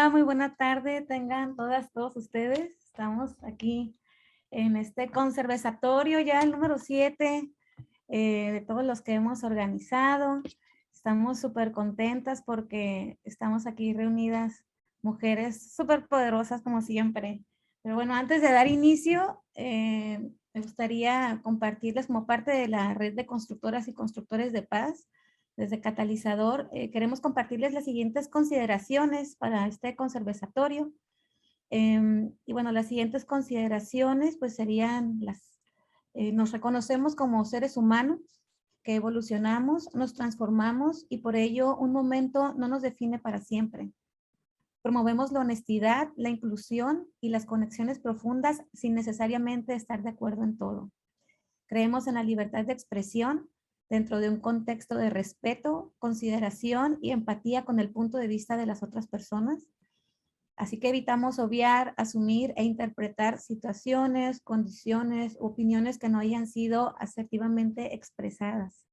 Hola, muy buena tarde, tengan todos ustedes. Estamos aquí en este conservatorio, ya el número 7 de todos los que hemos organizado. Estamos súper contentas porque estamos aquí reunidas mujeres súper poderosas como siempre. Pero bueno, antes de dar inicio, me gustaría compartirles como parte de la red de constructoras y constructores de paz. Desde Catalizador, queremos compartirles las siguientes consideraciones para este conservatorio. Y bueno, las siguientes consideraciones pues serían nos reconocemos como seres humanos que evolucionamos, nos transformamos y por ello un momento no nos define para siempre. Promovemos la honestidad, la inclusión y las conexiones profundas sin necesariamente estar de acuerdo en todo. Creemos en la libertad de expresión dentro de un contexto de respeto, consideración y empatía con el punto de vista de las otras personas. Así que evitamos obviar, asumir e interpretar situaciones, condiciones, opiniones que no hayan sido asertivamente expresadas.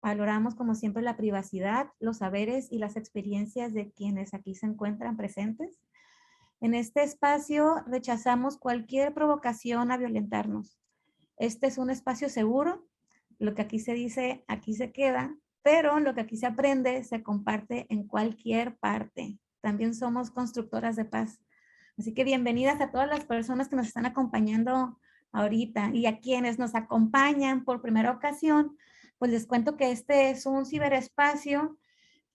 Valoramos como siempre la privacidad, los saberes y las experiencias de quienes aquí se encuentran presentes. En este espacio rechazamos cualquier provocación a violentarnos. Este es un espacio seguro. Lo que aquí se dice, aquí se queda, pero lo que aquí se aprende se comparte en cualquier parte. También somos constructoras de paz. Así que bienvenidas a todas las personas que nos están acompañando ahorita y a quienes nos acompañan por primera ocasión, pues les cuento que este es un ciberespacio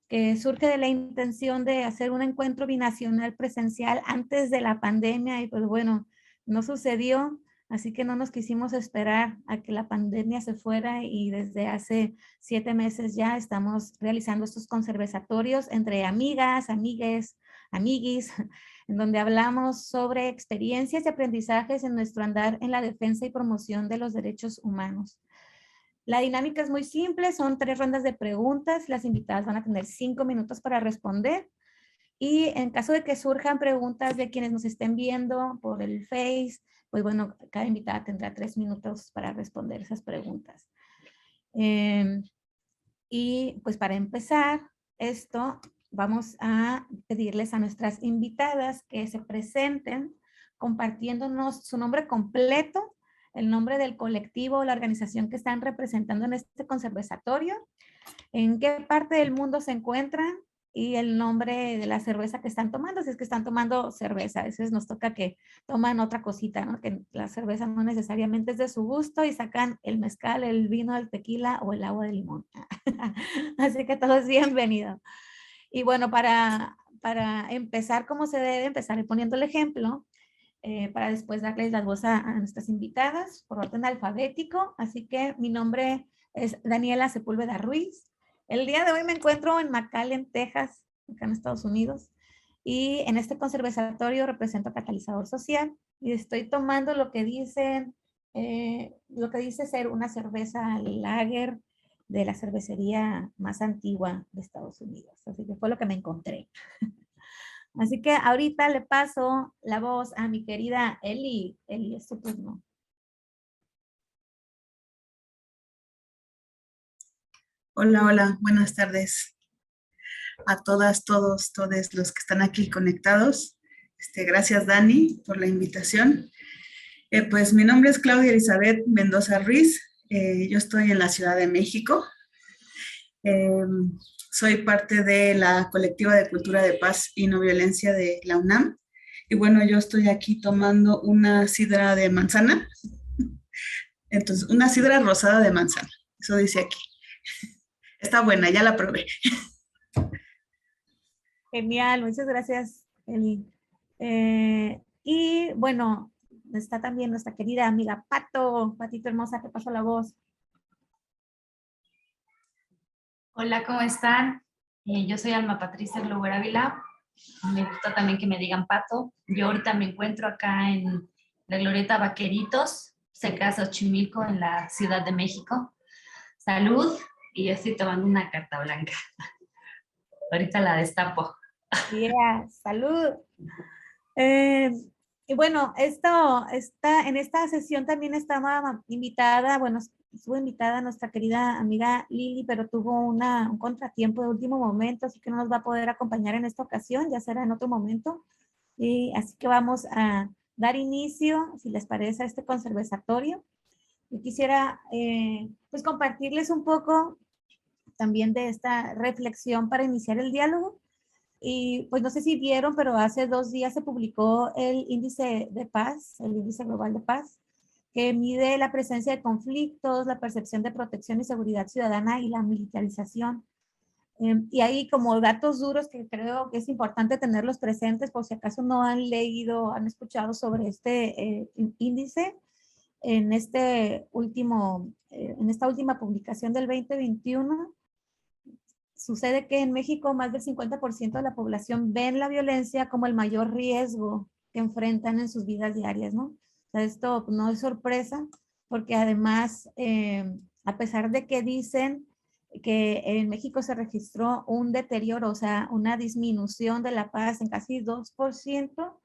que surge de la intención de hacer un encuentro binacional presencial antes de la pandemia y pues bueno, no sucedió, así que no nos quisimos esperar a que la pandemia se fuera y desde hace 7 meses ya estamos realizando estos conservatorios entre amigas, amigues, amiguis, en donde hablamos sobre experiencias y aprendizajes en nuestro andar en la defensa y promoción de los derechos humanos. La dinámica es muy simple, son 3 rondas de preguntas, las invitadas van a tener 5 minutos para responder y en caso de que surjan preguntas de quienes nos estén viendo por el Face, pues bueno, cada invitada tendrá 3 minutos para responder esas preguntas. Y pues para empezar esto, vamos a pedirles a nuestras invitadas que se presenten compartiéndonos su nombre completo, el nombre del colectivo o la organización que están representando en este conservatorio, en qué parte del mundo se encuentran y el nombre de la cerveza que están tomando, si es que están tomando cerveza. A veces nos toca que toman otra cosita, ¿no? Que la cerveza no necesariamente es de su gusto y sacan el mezcal, el vino, el tequila o el agua de limón. Así que todos bienvenidos. Y bueno, para empezar como se debe, empezar poniendo el ejemplo, para después darles la voz a nuestras invitadas por orden alfabético. Así que mi nombre es Daniela Sepúlveda Ruiz. El día de hoy me encuentro en McAllen, Texas, acá en Estados Unidos, y en este conservatorio represento a Catalizador Social y estoy tomando lo que dice ser una cerveza lager de la cervecería más antigua de Estados Unidos. Así que fue lo que me encontré. Así que ahorita le paso la voz a mi querida Eli. Eli, es tu turno. Hola, hola, buenas tardes a todas, todos, todos los que están aquí conectados. Gracias, Dani, por la invitación. Pues mi nombre es Claudia Elizabeth Mendoza Ruiz. Yo estoy en la Ciudad de México. Eh, Soy parte de la colectiva de cultura de paz y no violencia de la UNAM. Y bueno, yo estoy aquí tomando una sidra de manzana. Entonces, una sidra rosada de manzana. Eso dice aquí. Está buena, ya la probé. Genial, muchas gracias, Eli. Y bueno, está también nuestra querida amiga Pato. Patito hermosa, te paso la voz. Hola, ¿cómo están? Yo soy Alma Patricia Glover Ávila. Me gusta también que me digan Pato. Yo ahorita me encuentro acá en la Glorieta Vaqueritos, cerca de Xochimilco, en la Ciudad de México. Salud, y yo estoy tomando una carta blanca. Ahorita la destapo. Yeah, salud. Eh, y bueno, esto está, en esta sesión también estaba invitada, bueno, estuvo invitada nuestra querida amiga Lili, pero tuvo un contratiempo de último momento, así que no nos va a poder acompañar en esta ocasión, ya será en otro momento. Y así que vamos a dar inicio, si les parece, a este conversatorio. Yo quisiera pues compartirles un poco también de esta reflexión para iniciar el diálogo. Y pues no sé si vieron, pero hace 2 días se publicó el índice de paz, el índice global de paz, que mide la presencia de conflictos, la percepción de protección y seguridad ciudadana y la militarización. Y hay como datos duros que creo que es importante tenerlos presentes por si acaso no han leído, han escuchado sobre este índice. En esta última publicación del 2021, sucede que en México más del 50% de la población ven la violencia como el mayor riesgo que enfrentan en sus vidas diarias, ¿no? O sea, esto no es sorpresa, porque además, a pesar de que dicen que en México se registró un deterioro, o sea, una disminución de la paz en casi 2%,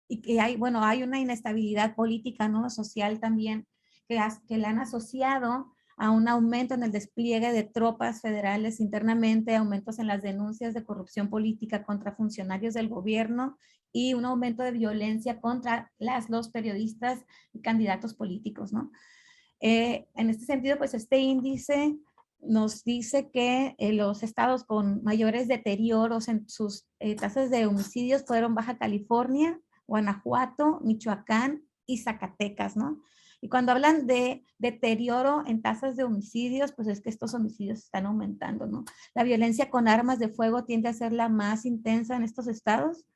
y que hay, bueno, hay una inestabilidad política, ¿no? Social también, que la han asociado a un aumento en el despliegue de tropas federales internamente, aumentos en las denuncias de corrupción política contra funcionarios del gobierno y un aumento de violencia contra los periodistas y candidatos políticos, ¿no? En este sentido, pues este índice nos dice que los estados con mayores deterioros en sus tasas de homicidios fueron Baja California, Guanajuato, Michoacán y Zacatecas, ¿no? Y cuando hablan de deterioro en tasas de homicidios, pues es que estos homicidios están aumentando, ¿no? La violencia con armas de fuego tiende a ser la más intensa en estos estados,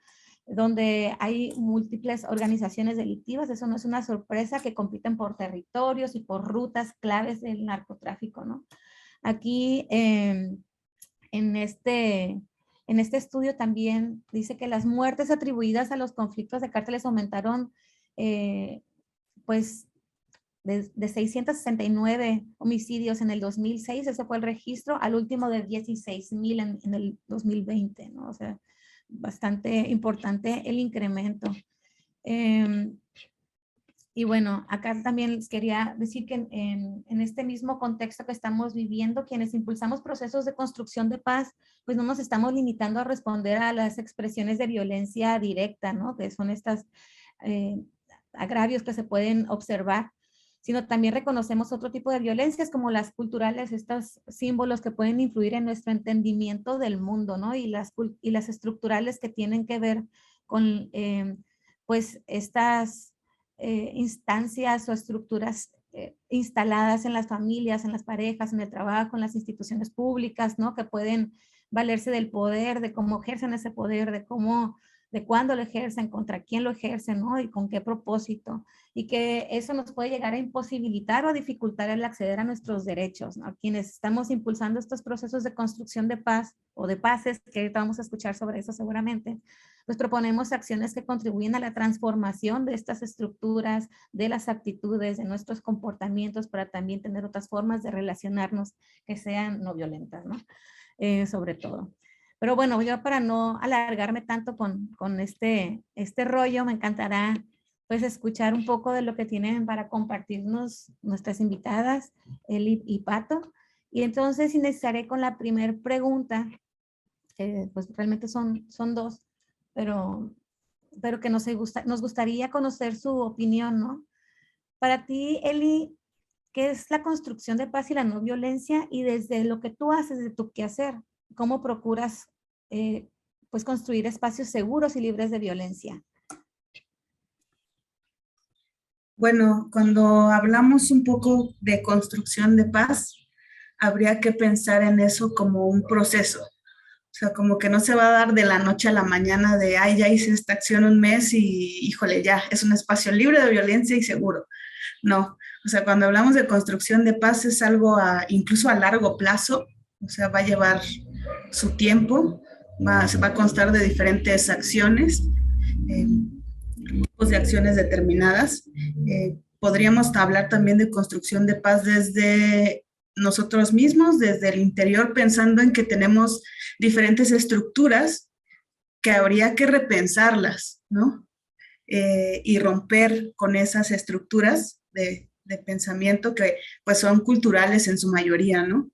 donde hay múltiples organizaciones delictivas. Eso no es una sorpresa, que compiten por territorios y por rutas claves del narcotráfico, ¿no? Aquí en este estudio también dice que las muertes atribuidas a los conflictos de cárteles aumentaron pues de 669 homicidios en el 2006, ese fue el registro, al último de 16,000 en el 2020, ¿no? O sea, bastante importante el incremento. Y bueno, acá también les quería decir que en este mismo contexto que estamos viviendo, quienes impulsamos procesos de construcción de paz, pues no nos estamos limitando a responder a las expresiones de violencia directa, ¿no? Que son estas agravios que se pueden observar, sino también reconocemos otro tipo de violencias como las culturales, estos símbolos que pueden influir en nuestro entendimiento del mundo, ¿no? Y las estructurales que tienen que ver con, pues, estas instancias o estructuras instaladas en las familias, en las parejas, en el trabajo, en las instituciones públicas, ¿no? Que pueden valerse del poder, de cómo ejercen ese poder, de cuándo lo ejercen, contra quién lo ejercen, ¿no? Y con qué propósito. Y que eso nos puede llegar a imposibilitar o dificultar el acceder a nuestros derechos, ¿no? Quienes estamos impulsando estos procesos de construcción de paz o de paces, que ahorita vamos a escuchar sobre eso seguramente, pues proponemos acciones que contribuyen a la transformación de estas estructuras, de las actitudes, de nuestros comportamientos, para también tener otras formas de relacionarnos que sean no violentas, ¿no? Sobre todo. Pero bueno, yo para no alargarme tanto con este rollo, me encantará pues escuchar un poco de lo que tienen para compartirnos nuestras invitadas, Eli y Pato. Y entonces iniciaré con la primera pregunta, pues realmente son 2, pero que nos gustaría conocer su opinión, ¿no? Para ti, Eli, ¿qué es la construcción de paz y la no violencia? Y desde lo que tú haces, de tu quehacer, ¿cómo procuras pues construir espacios seguros y libres de violencia? Bueno, cuando hablamos un poco de construcción de paz, habría que pensar en eso como un proceso. O sea, como que no se va a dar de la noche a la mañana de, ay, ya hice esta acción un mes y, híjole, ya, es un espacio libre de violencia y seguro. No, o sea, cuando hablamos de construcción de paz es algo incluso a largo plazo, o sea, va a llevar su tiempo, se va a constar de diferentes acciones, grupos de acciones determinadas. Podríamos hablar también de construcción de paz desde nosotros mismos, desde el interior, pensando en que tenemos diferentes estructuras que habría que repensarlas, ¿no? y romper con esas estructuras de pensamiento que pues son culturales en su mayoría, ¿no?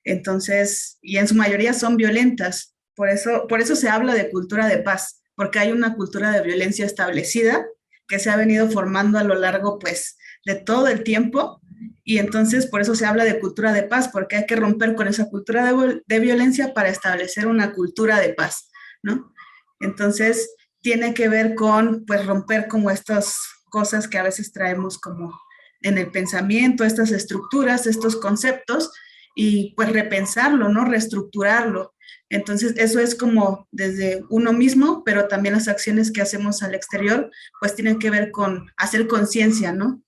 Entonces, y en su mayoría son violentas. Por eso se habla de cultura de paz, porque hay una cultura de violencia establecida que se ha venido formando a lo largo, pues, de todo el tiempo. Y entonces, por eso se habla de cultura de paz, porque hay que romper con esa cultura de violencia para establecer una cultura de paz, ¿no? Entonces, tiene que ver con, pues, romper como estas cosas que a veces traemos como en el pensamiento, estas estructuras, estos conceptos, y pues repensarlo, ¿no? Reestructurarlo. Entonces, eso es como desde uno mismo, pero también las acciones que hacemos al exterior, pues tienen que ver con hacer conciencia, ¿no?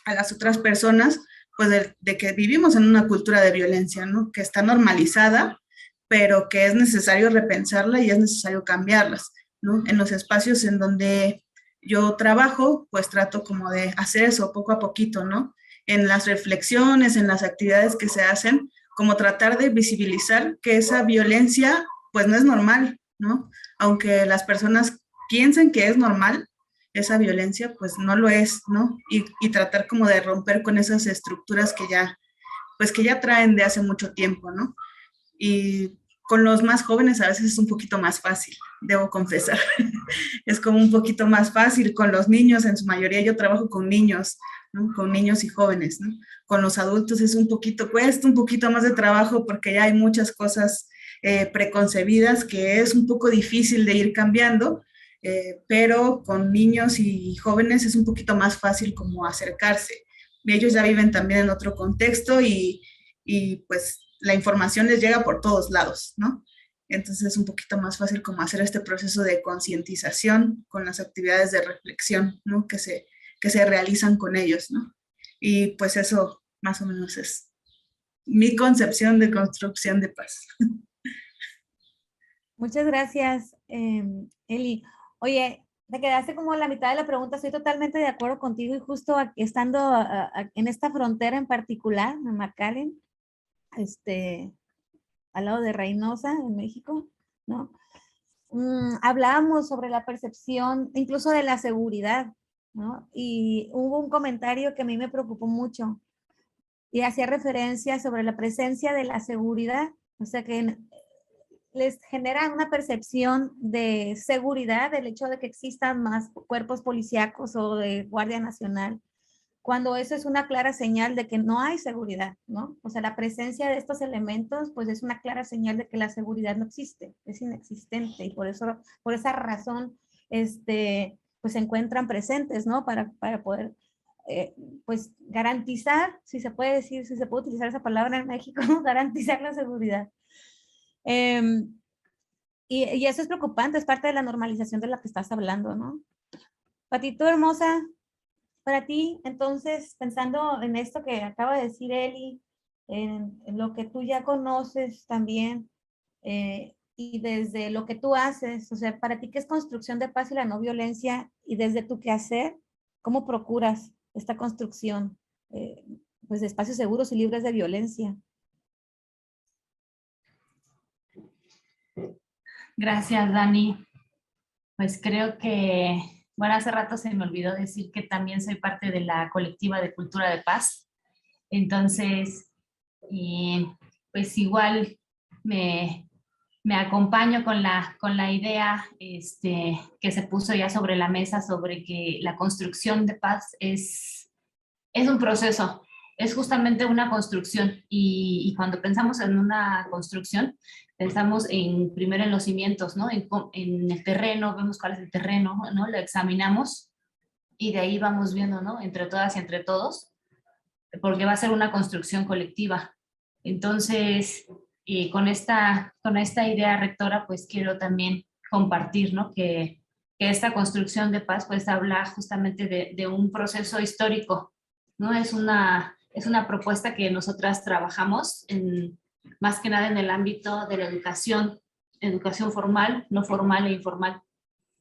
A las otras personas, pues de que vivimos en una cultura de violencia, ¿no? Que está normalizada, pero que es necesario repensarla y es necesario cambiarlas, ¿no? En los espacios en donde yo trabajo, pues trato como de hacer eso poco a poquito, ¿no? En las reflexiones, en las actividades que se hacen, como tratar de visibilizar que esa violencia, pues no es normal, ¿no? Aunque las personas piensen que es normal, esa violencia, pues no lo es, ¿no? Y tratar como de romper con esas estructuras que ya, pues que ya traen de hace mucho tiempo, ¿no? Y con los más jóvenes a veces es un poquito más fácil, debo confesar. Es como un poquito más fácil con los niños, en su mayoría yo trabajo con niños, ¿no? Con niños y jóvenes, ¿no? Con los adultos es un poquito, cuesta un poquito más de trabajo porque ya hay muchas cosas preconcebidas que es un poco difícil de ir cambiando, pero con niños y jóvenes es un poquito más fácil como acercarse. Ellos ya viven también en otro contexto y pues la información les llega por todos lados, ¿no? Entonces es un poquito más fácil como hacer este proceso de concientización con las actividades de reflexión, ¿no? Que se realizan con ellos, ¿no? Y pues eso más o menos es mi concepción de construcción de paz. Muchas gracias, Eli. Oye, te quedaste como la mitad de la pregunta. Estoy totalmente de acuerdo contigo y justo estando en esta frontera en particular, en McAllen, al lado de Reynosa, en México, ¿no? Hablábamos sobre la percepción, incluso de la seguridad, ¿no? Y hubo un comentario que a mí me preocupó mucho y hacía referencia sobre la presencia de la seguridad, o sea que les genera una percepción de seguridad el hecho de que existan más cuerpos policíacos o de Guardia Nacional, cuando eso es una clara señal de que no hay seguridad, ¿no? O sea, la presencia de estos elementos, pues es una clara señal de que la seguridad no existe, es inexistente, y por eso, por esa razón, pues se encuentran presentes, ¿no? Para poder, pues, garantizar, si se puede decir, si se puede utilizar esa palabra en México, garantizar la seguridad. Y eso es preocupante, es parte de la normalización de la que estás hablando, ¿no? Patito hermosa, para ti, entonces, pensando en esto que acaba de decir Eli, en lo que tú ya conoces también, y desde lo que tú haces, o sea, para ti, ¿qué es construcción de paz y la no violencia? Y desde tu quehacer, ¿cómo procuras esta construcción, pues, de espacios seguros y libres de violencia? Gracias, Dani. Pues creo que, bueno, hace rato se me olvidó decir que también soy parte de la colectiva de Cultura de Paz. Entonces, pues igual me, me acompaño con la idea que se puso ya sobre la mesa sobre que la construcción de paz es un proceso, es justamente una construcción y cuando pensamos en una construcción, pensamos primero en los cimientos, ¿no? En el terreno, vemos cuál es el terreno, ¿no? Lo examinamos y de ahí vamos viendo, ¿no? Entre todas y entre todos, porque va a ser una construcción colectiva. Entonces, con esta idea rectora, pues quiero también compartir, ¿no? Que esta construcción de paz, pues habla justamente de un proceso histórico, ¿no? Es una propuesta que nosotras trabajamos más que nada en el ámbito de la educación formal, no formal e informal.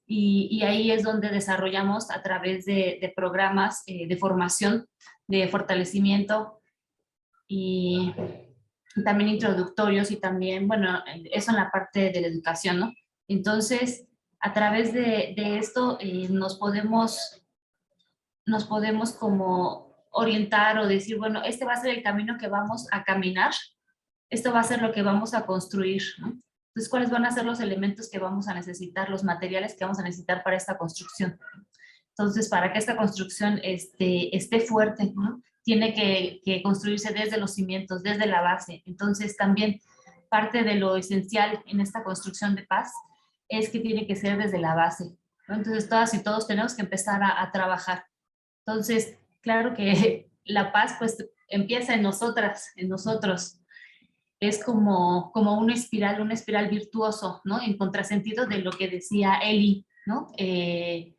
Y ahí es donde desarrollamos a través de programas de formación, de fortalecimiento y también introductorios y también, bueno, eso en la parte de la educación, ¿no? Entonces, a través de esto nos podemos como orientar o decir, bueno, este va a ser el camino que vamos a caminar, esto va a ser lo que vamos a construir, ¿no? Entonces, ¿cuáles van a ser los elementos que vamos a necesitar, los materiales que vamos a necesitar para esta construcción? Entonces, para que esta construcción esté fuerte, ¿no? Tiene que construirse desde los cimientos, desde la base. Entonces, también parte de lo esencial en esta construcción de paz es que tiene que ser desde la base, ¿no? Entonces, todas y todos tenemos que empezar a trabajar. Entonces, claro que la paz pues empieza en nosotras, en nosotros. Es como una espiral virtuoso, ¿no? En contrasentido de lo que decía Eli, ¿no? De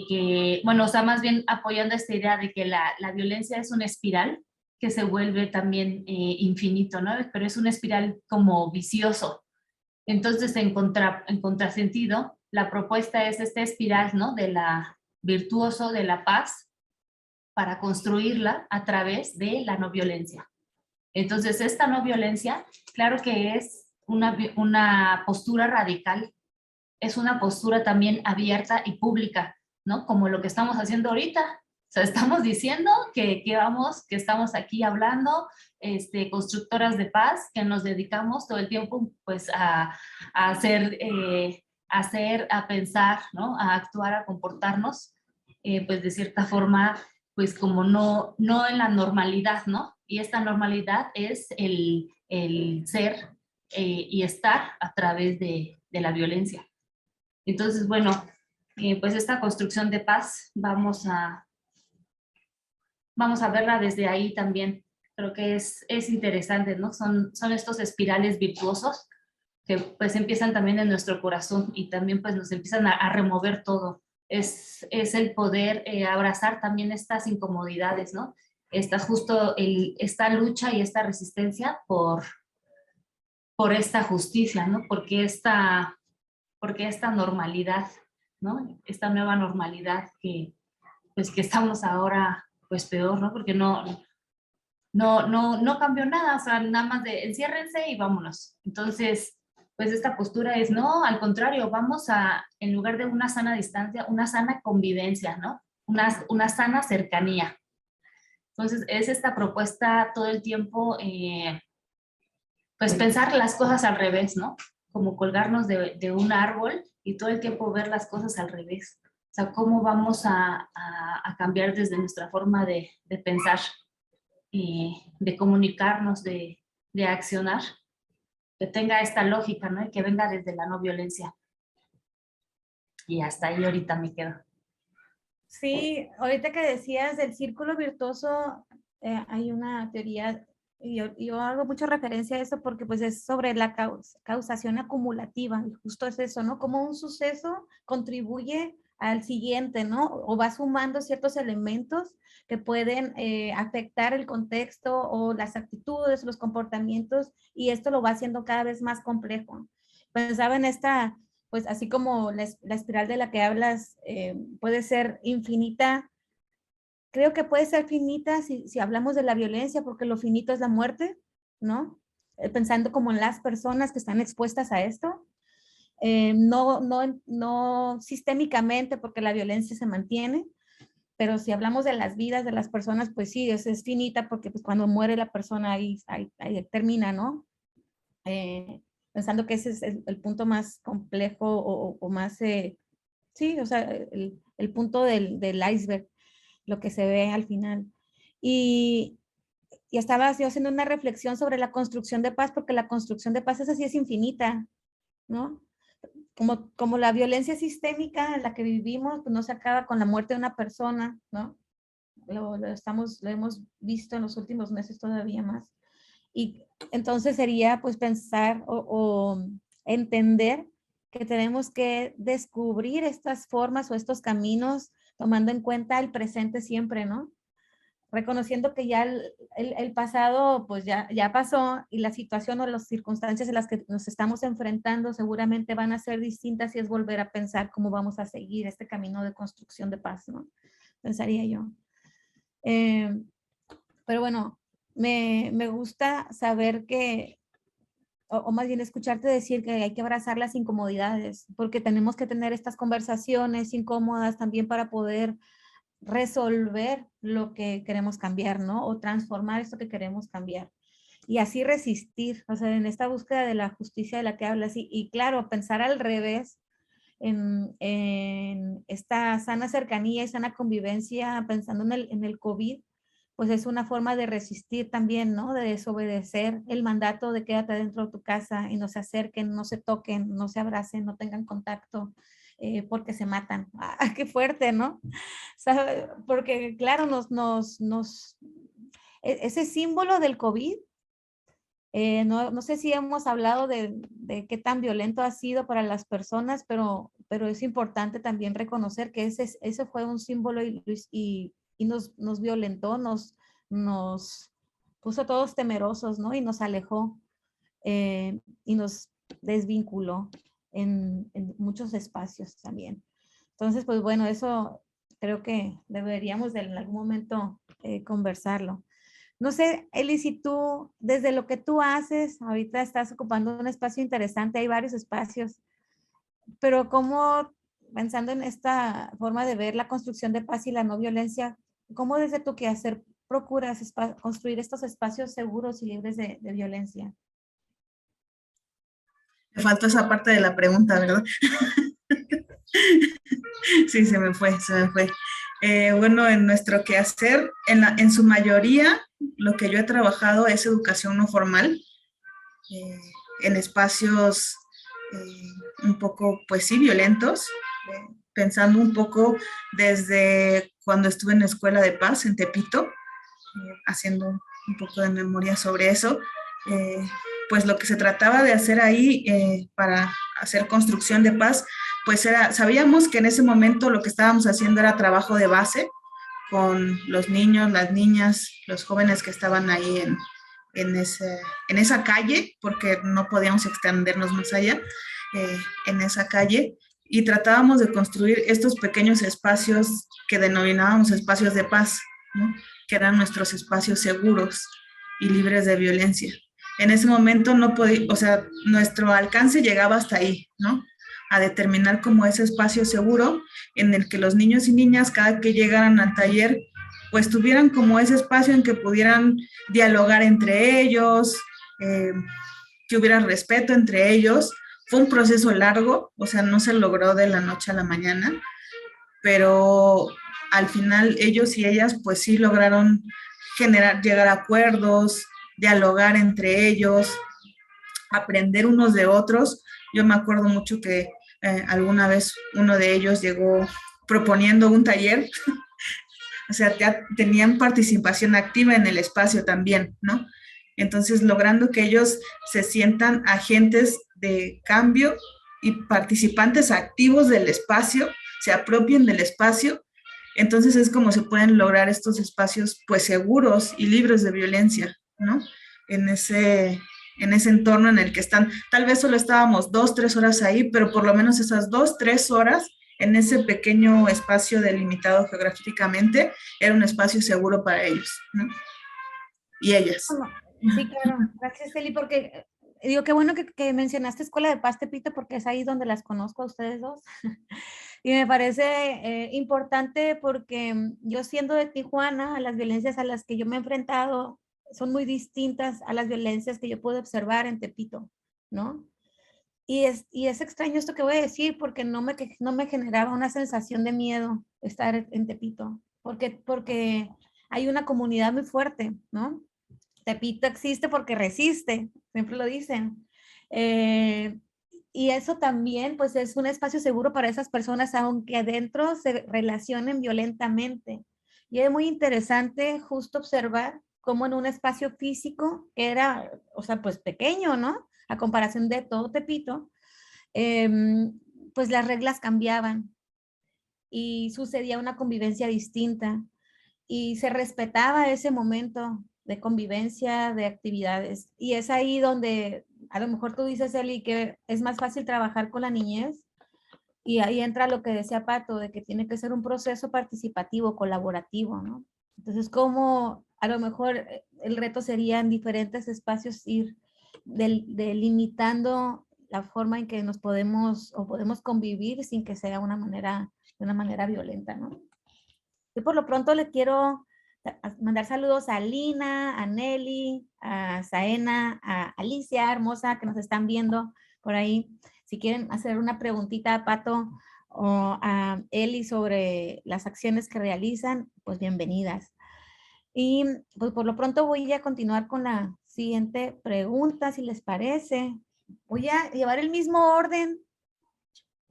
que, bueno, o sea, más bien apoyando esta idea de que la violencia es una espiral que se vuelve también infinito, ¿no? Pero es una espiral como vicioso. Entonces, en contrasentido, la propuesta es esta espiral, ¿no? De la virtuoso, de la paz, para construirla a través de la no violencia. Entonces, esta no violencia, claro que es una postura radical, es una postura también abierta y pública, ¿no? Como lo que estamos haciendo ahorita. O sea, estamos diciendo que estamos aquí hablando, constructoras de paz, que nos dedicamos todo el tiempo pues a hacer, a pensar, ¿no? A actuar, a comportarnos, pues de cierta forma, pues como no en la normalidad, ¿no? Y esta normalidad es el ser y estar a través de la violencia. Entonces, bueno, pues esta construcción de paz vamos a verla desde ahí también. Creo que es interesante, ¿no? Son estos espirales virtuosos que pues empiezan también en nuestro corazón y también pues nos empiezan a remover todo. Es el poder abrazar también estas incomodidades, ¿no? Está justo esta lucha y esta resistencia por esta justicia, ¿no? Porque esta normalidad, ¿no? Esta nueva normalidad que estamos ahora pues peor, ¿no? Porque no cambió nada, o sea, nada más de enciérrense y vámonos. Entonces, pues esta postura es, no, al contrario, vamos a, en lugar de una sana distancia, una sana convivencia, ¿no? Una sana cercanía. Entonces, es esta propuesta todo el tiempo, pues pensar las cosas al revés, ¿no? Como colgarnos de un árbol y todo el tiempo ver las cosas al revés. O sea, cómo vamos a cambiar desde nuestra forma de pensar, de comunicarnos, de accionar, que tenga esta lógica, ¿no? Y que venga desde la no violencia. Y hasta ahí ahorita me quedo. Sí, ahorita que decías del círculo virtuoso, hay una teoría, y yo hago mucha referencia a eso porque pues es sobre la causación acumulativa, y justo es eso, ¿no? Como un suceso contribuye al siguiente, ¿no? O va sumando ciertos elementos que pueden afectar el contexto o las actitudes, los comportamientos, y esto lo va haciendo cada vez más complejo. Pensaba en esta, pues así como la espiral de la que hablas puede ser infinita, creo que puede ser finita si hablamos de la violencia, porque lo finito es la muerte, ¿no? Pensando como en las personas que están expuestas a esto, no sistémicamente, porque la violencia se mantiene, pero si hablamos de las vidas de las personas, pues sí, es finita, porque pues cuando muere la persona ahí termina, ¿no? Pensando que ese es el punto más complejo o más, sí, o sea, el punto del iceberg, lo que se ve al final. Y estaba yo haciendo una reflexión sobre la construcción de paz, porque la construcción de paz es así, es infinita, ¿no? Como la violencia sistémica en la que vivimos, pues no se acaba con la muerte de una persona, ¿no? Lo hemos visto en los últimos meses todavía más. Y entonces sería pues pensar o entender que tenemos que descubrir estas formas o estos caminos tomando en cuenta el presente siempre, ¿no? Reconociendo que ya el pasado pues ya pasó y la situación o las circunstancias en las que nos estamos enfrentando seguramente van a ser distintas y es volver a pensar cómo vamos a seguir este camino de construcción de paz, ¿no? Pensaría yo. Pero bueno, me gusta saber que o más bien escucharte decir que hay que abrazar las incomodidades, porque tenemos que tener estas conversaciones incómodas también para poder resolver lo que queremos cambiar, ¿no? O transformar esto que queremos cambiar. Y así resistir, o sea, en esta búsqueda de la justicia de la que hablas. Y claro, pensar al revés en esta sana cercanía y sana convivencia, pensando en el COVID, pues es una forma de resistir también, ¿no? De desobedecer el mandato de quédate dentro de tu casa y no se acerquen, no se toquen, no se abracen, no tengan contacto, porque se matan. ¡Ah, qué fuerte!, ¿no? ¿Sabe? Porque claro, ese símbolo del COVID, no sé si hemos hablado de qué tan violento ha sido para las personas, pero es importante también reconocer que ese fue un símbolo y nos violentó, nos puso todos temerosos, ¿no? Y nos alejó, y nos desvinculó en muchos espacios también. Entonces, pues bueno, eso creo que deberíamos en algún momento conversarlo. No sé, Eli, si tú, desde lo que tú haces, ahorita estás ocupando un espacio interesante, hay varios espacios, pero ¿cómo, pensando en esta forma de ver la construcción de paz y la no violencia, cómo desde tu quehacer procuras construir estos espacios seguros y libres de violencia? Me faltó esa parte de la pregunta, ¿verdad? Sí, se me fue, se me fue. Bueno, en nuestro quehacer, en su mayoría, lo que yo he trabajado es educación no formal, eh, en espacios un poco, pues sí, violentos, pensando un poco desde cuando estuve en la Escuela de Paz en Tepito, haciendo un poco de memoria sobre eso. Eh, pues lo que se trataba de hacer ahí para hacer construcción de paz, pues sabíamos que en ese momento lo que estábamos haciendo era trabajo de base con los niños, las niñas, los jóvenes que estaban ahí en esa calle, porque no podíamos extendernos más allá, en esa calle, y tratábamos de construir estos pequeños espacios que denominábamos espacios de paz, ¿no? Que eran nuestros espacios seguros y libres de violencia. En ese momento no podía, o sea, nuestro alcance llegaba hasta ahí, ¿no? A determinar como ese espacio seguro en el que los niños y niñas, cada que llegaran al taller, pues tuvieran como ese espacio en que pudieran dialogar entre ellos, que hubiera respeto entre ellos. Fue un proceso largo, o sea, no se logró de la noche a la mañana, pero al final ellos y ellas pues sí lograron llegar a acuerdos, dialogar entre ellos, aprender unos de otros. Yo me acuerdo mucho que alguna vez uno de ellos llegó proponiendo un taller, o sea, ya tenían participación activa en el espacio también, ¿no? Entonces, logrando que ellos se sientan agentes de cambio y participantes activos del espacio, se apropien del espacio. Entonces es como se pueden lograr estos espacios pues seguros y libres de violencia, ¿no? En ese entorno en el que están, tal vez solo estábamos 2, 3 horas ahí, pero por lo menos esas 2, 3 horas en ese pequeño espacio delimitado geográficamente, era un espacio seguro para ellos, ¿no? Y ellas. Sí, claro. Gracias, Eli, porque digo, qué bueno que mencionaste Escuela de Paz Tepito, porque es ahí donde las conozco a ustedes dos. Y me parece importante porque yo siendo de Tijuana, a las violencias a las que yo me he enfrentado son muy distintas a las violencias que yo puedo observar en Tepito, ¿no? Y es extraño esto que voy a decir porque no me generaba una sensación de miedo estar en Tepito, porque hay una comunidad muy fuerte, ¿no? Tepito existe porque resiste, siempre lo dicen. Y eso también, pues, es un espacio seguro para esas personas, aunque adentro se relacionen violentamente. Y es muy interesante justo observar cómo en un espacio físico, que era, o sea, pues pequeño, ¿no? A comparación de todo Tepito, pues las reglas cambiaban y sucedía una convivencia distinta y se respetaba ese momento de convivencia, de actividades. Y es ahí donde a lo mejor tú dices, Eli, que es más fácil trabajar con la niñez. Y ahí entra lo que decía Pato, de que tiene que ser un proceso participativo, colaborativo, ¿no? Entonces, ¿cómo a lo mejor el reto sería en diferentes espacios ir delimitando la forma en que nos podemos convivir sin que sea de una manera violenta, ¿no? Yo por lo pronto le quiero mandar saludos a Lina, a Nelly, a Saena, a Alicia, hermosa, que nos están viendo por ahí. Si quieren hacer una preguntita a Pato o a Eli sobre las acciones que realizan, pues bienvenidas. Y pues por lo pronto voy a continuar con la siguiente pregunta, si les parece. Voy a llevar el mismo orden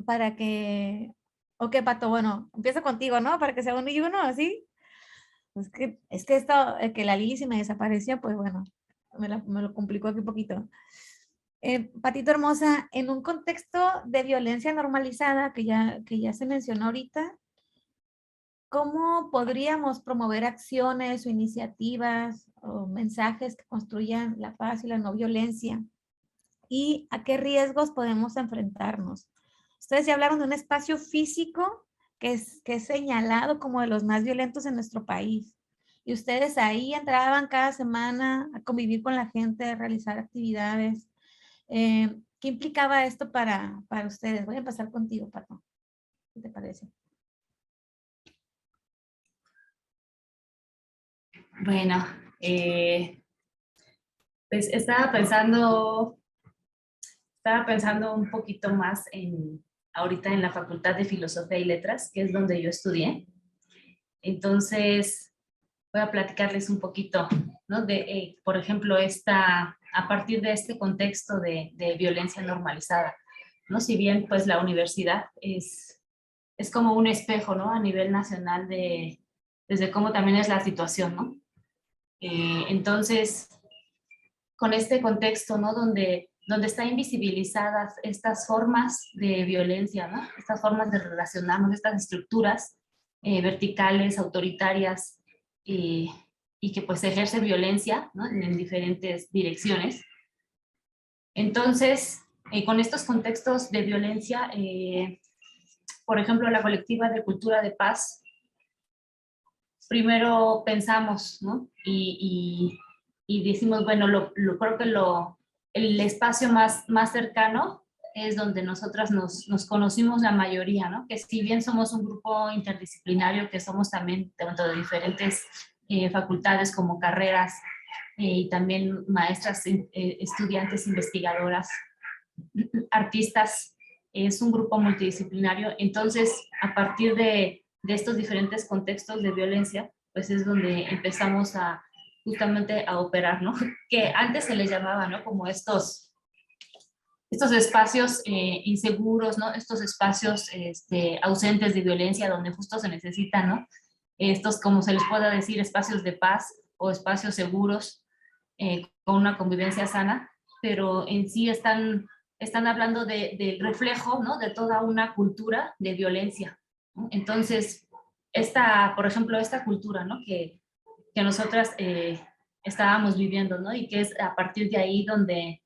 para que... Ok, Pato, bueno, empiezo contigo, ¿no? Para que sea uno y uno, ¿así? Es que esto, que la Lili se me desapareció, pues bueno, me lo complicó aquí un poquito. Patito hermosa, en un contexto de violencia normalizada que ya se mencionó ahorita, ¿cómo podríamos promover acciones o iniciativas o mensajes que construyan la paz y la no violencia? ¿Y a qué riesgos podemos enfrentarnos? Ustedes ya hablaron de un espacio físico que es señalado como de los más violentos en nuestro país. Y ustedes ahí entraban cada semana a convivir con la gente, a realizar actividades. ¿Qué implicaba esto para ustedes? Voy a empezar contigo, Pato. ¿Qué te parece? Bueno, pues estaba pensando un poquito más ahorita en la Facultad de Filosofía y Letras, que es donde yo estudié. Entonces, voy a platicarles un poquito, ¿no? Por ejemplo, a partir de este contexto de violencia normalizada, ¿no? Si bien, pues, la universidad es como un espejo, ¿no? A nivel nacional desde cómo también es la situación, ¿no? Entonces, con este contexto, ¿no? Donde están invisibilizadas estas formas de violencia, ¿no? Estas formas de relacionarnos, estas estructuras verticales, autoritarias, y que pues ejerce violencia, ¿no? En diferentes direcciones. Entonces, con estos contextos de violencia, por ejemplo, la colectiva de cultura de paz, primero pensamos, ¿no? Y decimos, bueno, creo que el espacio más cercano es donde nosotras nos conocimos la mayoría, ¿no? Que si bien somos un grupo interdisciplinario, que somos también tanto de diferentes facultades como carreras, y también maestras, estudiantes, investigadoras, artistas, es un grupo multidisciplinario. Entonces, a partir de estos diferentes contextos de violencia, pues es donde empezamos justamente a operar, ¿no? Que antes se les llamaba, ¿no? Como estos espacios inseguros, ¿no? Estos espacios ausentes de violencia donde justo se necesitan, ¿no? Estos, como se les pueda decir, espacios de paz o espacios seguros, con una convivencia sana, pero en sí están hablando del reflejo, ¿no? De toda una cultura de violencia, ¿no? Entonces, por ejemplo, esta cultura, ¿no? Que nosotras estábamos viviendo, ¿no? Y que es a partir de ahí donde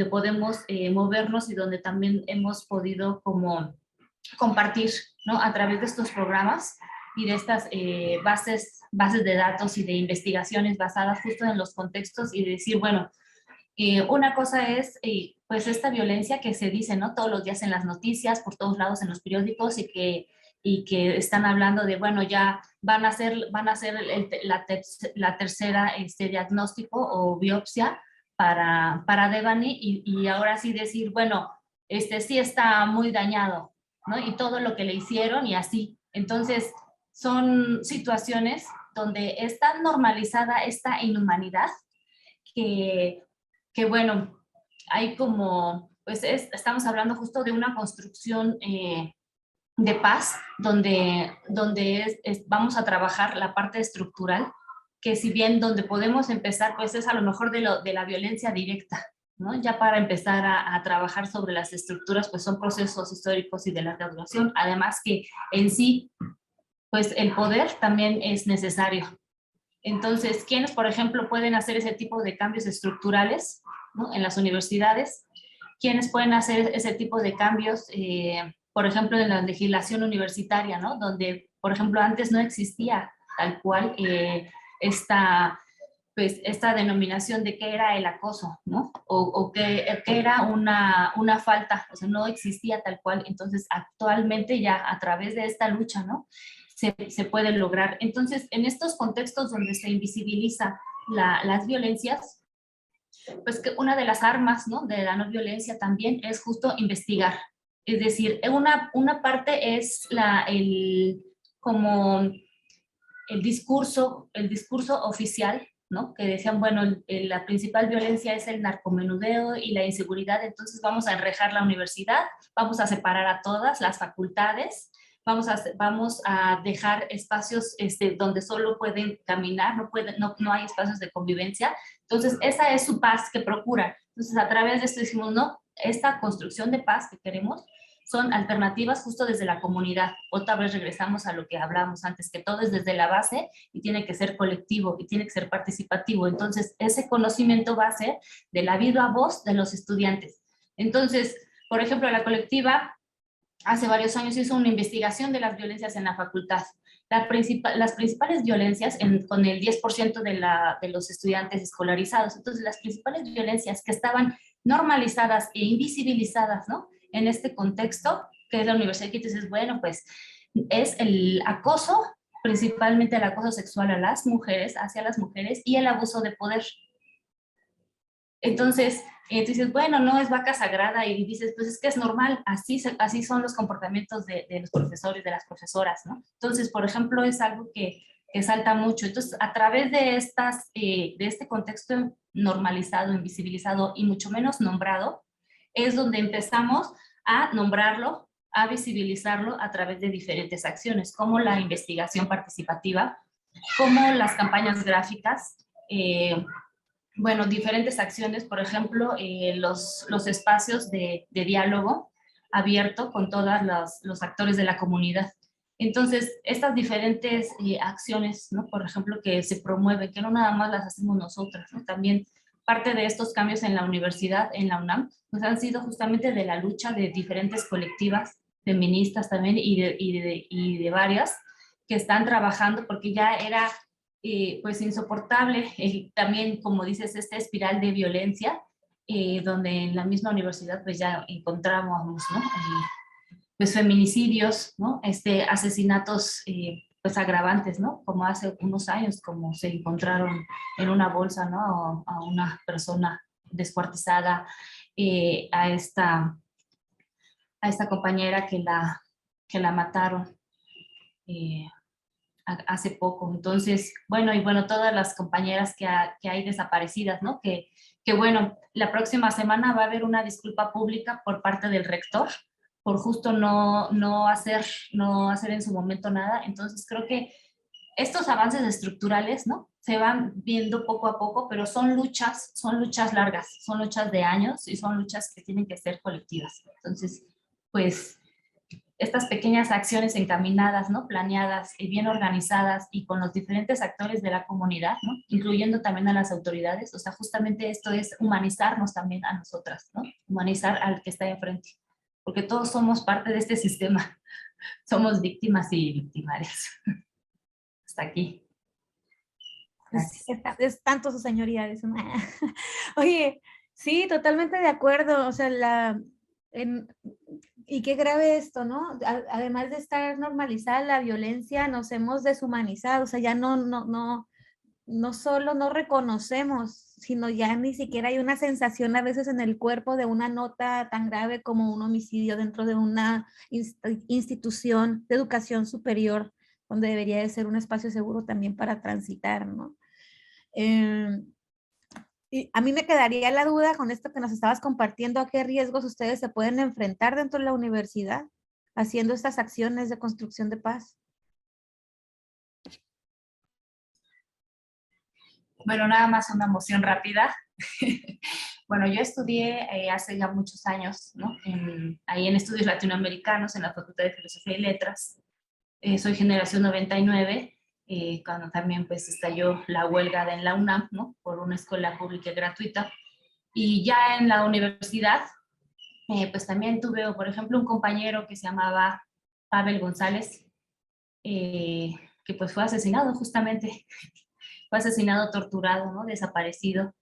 podemos movernos y donde también hemos podido como compartir, ¿no? A través de estos programas y de estas bases de datos y de investigaciones basadas justo en los contextos y de decir, bueno, una cosa es pues esta violencia que se dice, ¿no? Todos los días en las noticias, por todos lados en los periódicos y que están hablando de, bueno, ya van a hacer la tercera diagnóstico o biopsia para Devani y ahora sí decir, bueno, sí está muy dañado, ¿no? Y todo lo que le hicieron y así. Entonces, son situaciones donde está normalizada esta inhumanidad que bueno, hay como, pues estamos hablando justo de una construcción de paz, donde vamos a trabajar la parte estructural, que si bien donde podemos empezar, pues es a lo mejor de la violencia directa, ¿no? Ya para empezar a trabajar sobre las estructuras, pues son procesos históricos y de larga duración, además que en sí, pues el poder también es necesario. Entonces, ¿quiénes, por ejemplo, pueden hacer ese tipo de cambios estructurales, ¿no? En las universidades? ¿Quiénes pueden hacer ese tipo de cambios, por ejemplo, en la legislación universitaria, ¿no? Donde, por ejemplo, antes no existía tal cual pues esta denominación de qué era el acoso, ¿no? O qué era una falta, o sea, no existía tal cual. Entonces, actualmente ya a través de esta lucha, ¿no? Se puede lograr. Entonces, en estos contextos donde se invisibiliza las violencias, pues que una de las armas, ¿no?, de la no violencia también es justo investigar. Es decir, una parte es como el discurso oficial, ¿no?, que decían, bueno, la principal violencia es el narcomenudeo y la inseguridad, entonces vamos a enrejar la universidad, vamos a separar a todas las facultades, vamos a dejar espacios donde solo pueden caminar, no hay espacios de convivencia. Entonces, esa es su paz que procura. Entonces, a través de esto decimos, no, esta construcción de paz que queremos son alternativas justo desde la comunidad. Otra vez regresamos a lo que hablábamos antes, que todo es desde la base y tiene que ser colectivo y tiene que ser participativo. Entonces, ese conocimiento va a ser de la viva voz de los estudiantes. Entonces, por ejemplo, la colectiva hace varios años hizo una investigación de las violencias en la facultad. Las principales violencias con el 10% de los estudiantes escolarizados. Entonces, las principales violencias que estaban normalizadas e invisibilizadas, ¿no?, en este contexto, que es la Universidad de Quito, es bueno, pues es el acoso, principalmente el acoso sexual a las mujeres, hacia las mujeres, y el abuso de poder. Entonces, tú dices, bueno, no es vaca sagrada, y dices, pues es que es normal, así son los comportamientos de los profesores, de las profesoras, ¿no? Entonces, por ejemplo, es algo que salta mucho. Entonces, a través de este contexto normalizado, invisibilizado y mucho menos nombrado, es donde empezamos a nombrarlo, a visibilizarlo a través de diferentes acciones, como la investigación participativa, como las campañas gráficas, bueno, diferentes acciones, por ejemplo, los espacios de diálogo abierto con todos los actores de la comunidad. Entonces, estas diferentes acciones, ¿no?, por ejemplo, que se promueven, que no nada más las hacemos nosotras, ¿no?, también parte de estos cambios en la universidad, en la UNAM, pues han sido justamente de la lucha de diferentes colectivas feministas también y de varias que están trabajando, porque ya era pues insoportable, también, como dices, esta espiral de violencia, donde en la misma universidad pues ya encontramos, ¿no?, pues feminicidios, ¿no?, asesinatos pues agravantes, ¿no?, como hace unos años, como se encontraron en una bolsa, ¿no?, a una persona descuartizada, a esta compañera que la mataron hace poco. Entonces, bueno, todas las compañeras que hay desaparecidas, ¿no?, que bueno, la próxima semana va a haber una disculpa pública por parte del rector por justo no hacer en su momento nada. Entonces, creo que estos avances estructurales, ¿no?, se van viendo poco a poco, pero son luchas largas, son luchas de años y son luchas que tienen que ser colectivas. Entonces, pues, estas pequeñas acciones encaminadas, ¿no?, planeadas y bien organizadas y con los diferentes actores de la comunidad, ¿no?, incluyendo también a las autoridades. O sea, justamente esto es humanizarnos también a nosotras, ¿no?, humanizar al que está enfrente, porque todos somos parte de este sistema, somos víctimas y victimarias. Hasta aquí. Gracias. Es tanto, su señoría. Oye, sí, totalmente de acuerdo. O sea, y qué grave esto, ¿no? Además de estar normalizada la violencia, nos hemos deshumanizado. O sea, ya no solo no reconocemos, sino ya ni siquiera hay una sensación a veces en el cuerpo de una nota tan grave como un homicidio dentro de una institución de educación superior, donde debería de ser un espacio seguro también para transitar, ¿no? Y a mí me quedaría la duda con esto que nos estabas compartiendo, ¿a qué riesgos ustedes se pueden enfrentar dentro de la universidad haciendo estas acciones de construcción de paz? Bueno, nada más una moción rápida. Bueno, yo estudié hace ya muchos años, ¿no?, ahí en estudios latinoamericanos en la Facultad de Filosofía y Letras. Soy generación 99, cuando también pues estalló la huelga en la UNAM, ¿no?, por una escuela pública y gratuita. Y ya en la universidad, pues también tuve, por ejemplo, un compañero que se llamaba Pavel González, que pues fue asesinado justamente fue asesinado, torturado, ¿no? Desaparecido.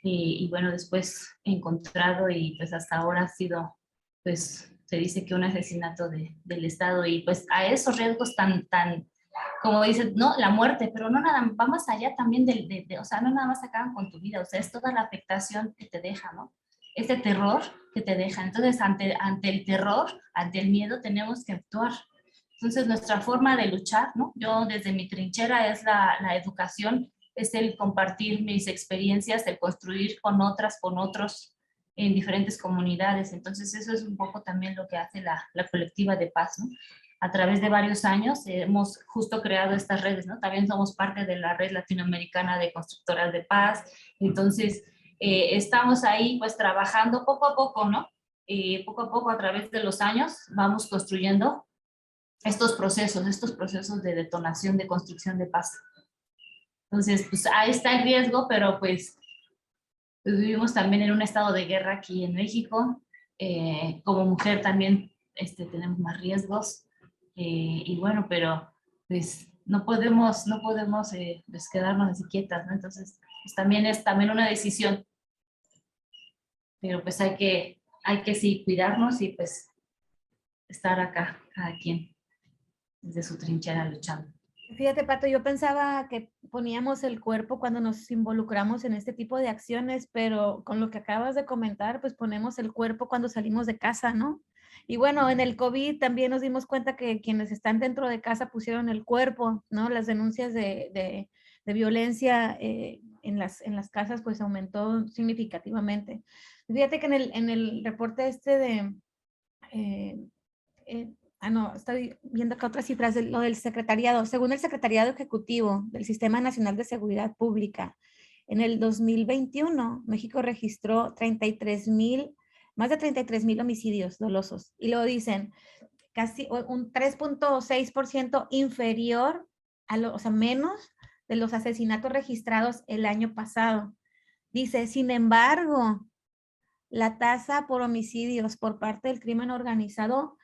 Y bueno, después encontrado y pues hasta ahora ha sido, pues se dice que un asesinato del Estado y pues a esos riesgos tan, como dices, no, la muerte, pero no nada, va más allá también o sea, no nada más acaban con tu vida, o sea, es toda la afectación que te deja, ¿no? Ese terror que te deja. Entonces, ante el terror, ante el miedo, tenemos que actuar. Entonces, nuestra forma de luchar, ¿no? Yo desde mi trinchera es la educación, es el compartir mis experiencias, el construir con otras, con otros en diferentes comunidades. Entonces, eso es un poco también lo que hace la colectiva de paz, ¿no? A través de varios años hemos justo creado estas redes, ¿no? También somos parte de la red latinoamericana de constructoras de paz. Entonces, estamos ahí pues trabajando poco a poco, ¿no? Poco a poco a través de los años vamos construyendo estos procesos de detonación, de construcción de paz. Entonces, pues ahí está el riesgo, pero pues vivimos también en un estado de guerra aquí en México. Como mujer también tenemos más riesgos. Y bueno, pero pues no podemos pues, quedarnos así quietas, ¿no? Entonces, pues también es también una decisión. Pero pues hay que sí cuidarnos y pues estar acá, cada quien, desde su trinchera luchando. Fíjate, Pato, yo pensaba que poníamos el cuerpo cuando nos involucramos en este tipo de acciones, pero con lo que acabas de comentar, pues ponemos el cuerpo cuando salimos de casa, ¿no? Y bueno, en el COVID también nos dimos cuenta que quienes están dentro de casa pusieron el cuerpo, ¿no? Las denuncias de violencia en las casas pues aumentó significativamente. Fíjate que en el reporte eh, eh, no, estoy viendo acá otras cifras de lo del secretariado. Según el Secretariado Ejecutivo del Sistema Nacional de Seguridad Pública, en el 2021, México registró más de 33,000 homicidios dolosos. Y lo dicen, casi un 3,6% inferior, o sea, menos de los asesinatos registrados el año pasado. Dice, sin embargo, la tasa por homicidios por parte del crimen organizado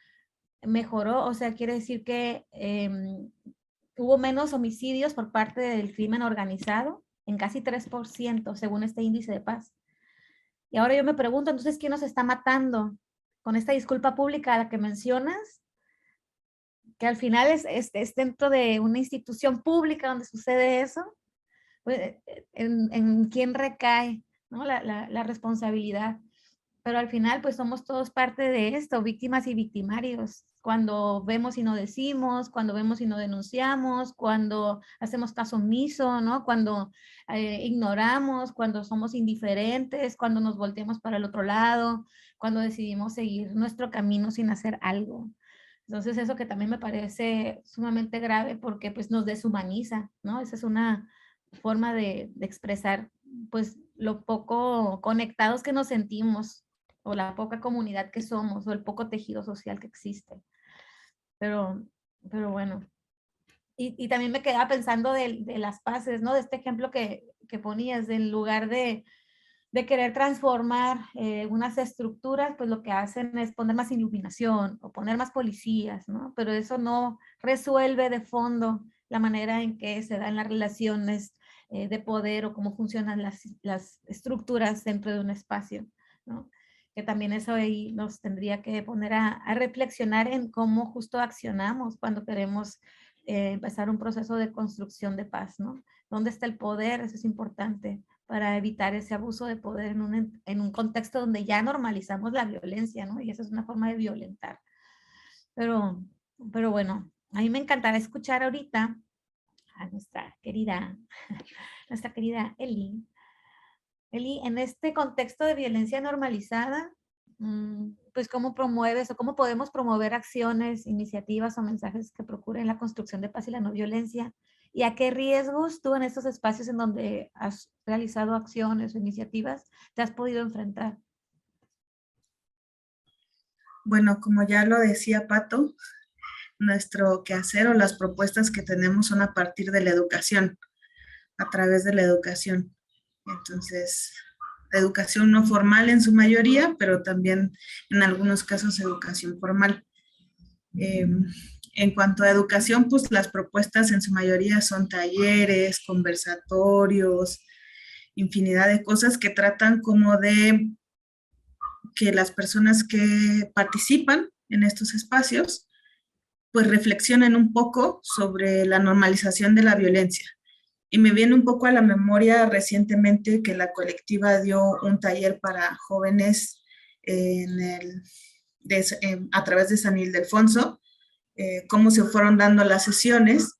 mejoró, o sea, quiere decir que hubo menos homicidios por parte del crimen organizado, en casi 3%, según este índice de paz. Y ahora yo me pregunto, entonces, ¿quién nos está matando? Con esta disculpa pública a la que mencionas, que al final es dentro de una institución pública donde sucede eso, pues, en quién recae, ¿no? la responsabilidad. Pero al final, pues somos todos parte de esto, víctimas y victimarios. Cuando vemos y no decimos, cuando vemos y no denunciamos, cuando hacemos caso omiso, ¿no? Cuando ignoramos, cuando somos indiferentes, cuando nos volteamos para el otro lado, cuando decidimos seguir nuestro camino sin hacer algo. Entonces, eso que también me parece sumamente grave porque pues nos deshumaniza, ¿no? Esa es una forma de expresar pues lo poco conectados que nos sentimos o la poca comunidad que somos, o el poco tejido social que existe. Pero bueno. Y también me quedaba pensando de las paces, ¿no? De este ejemplo que ponías, en lugar de querer transformar unas estructuras, pues lo que hacen es poner más iluminación o poner más policías, ¿no? Pero eso no resuelve de fondo la manera en que se dan las relaciones de poder o cómo funcionan las estructuras dentro de un espacio, ¿no? Que también eso ahí nos tendría que poner a reflexionar en cómo justo accionamos cuando queremos empezar un proceso de construcción de paz, ¿no? ¿Dónde está el poder? Eso es importante para evitar ese abuso de poder en un contexto donde ya normalizamos la violencia, ¿no? Y esa es una forma de violentar. Pero bueno, a mí me encantará escuchar ahorita a nuestra querida Eli. Eli, en este contexto de violencia normalizada, pues cómo promueves o cómo podemos promover acciones, iniciativas o mensajes que procuren la construcción de paz y la no violencia, y a qué riesgos tú en estos espacios en donde has realizado acciones o iniciativas te has podido enfrentar. Bueno, como ya lo decía Pato, nuestro quehacer o las propuestas que tenemos son a partir de la educación, a través de la educación. Entonces, educación no formal en su mayoría, pero también en algunos casos educación formal. En cuanto a educación, pues las propuestas en su mayoría son talleres, conversatorios, infinidad de cosas que tratan como de que las personas que participan en estos espacios pues reflexionen un poco sobre la normalización de la violencia. Y me viene un poco a la memoria recientemente que la colectiva dio un taller para jóvenes a través de San Ildefonso, cómo se fueron dando las sesiones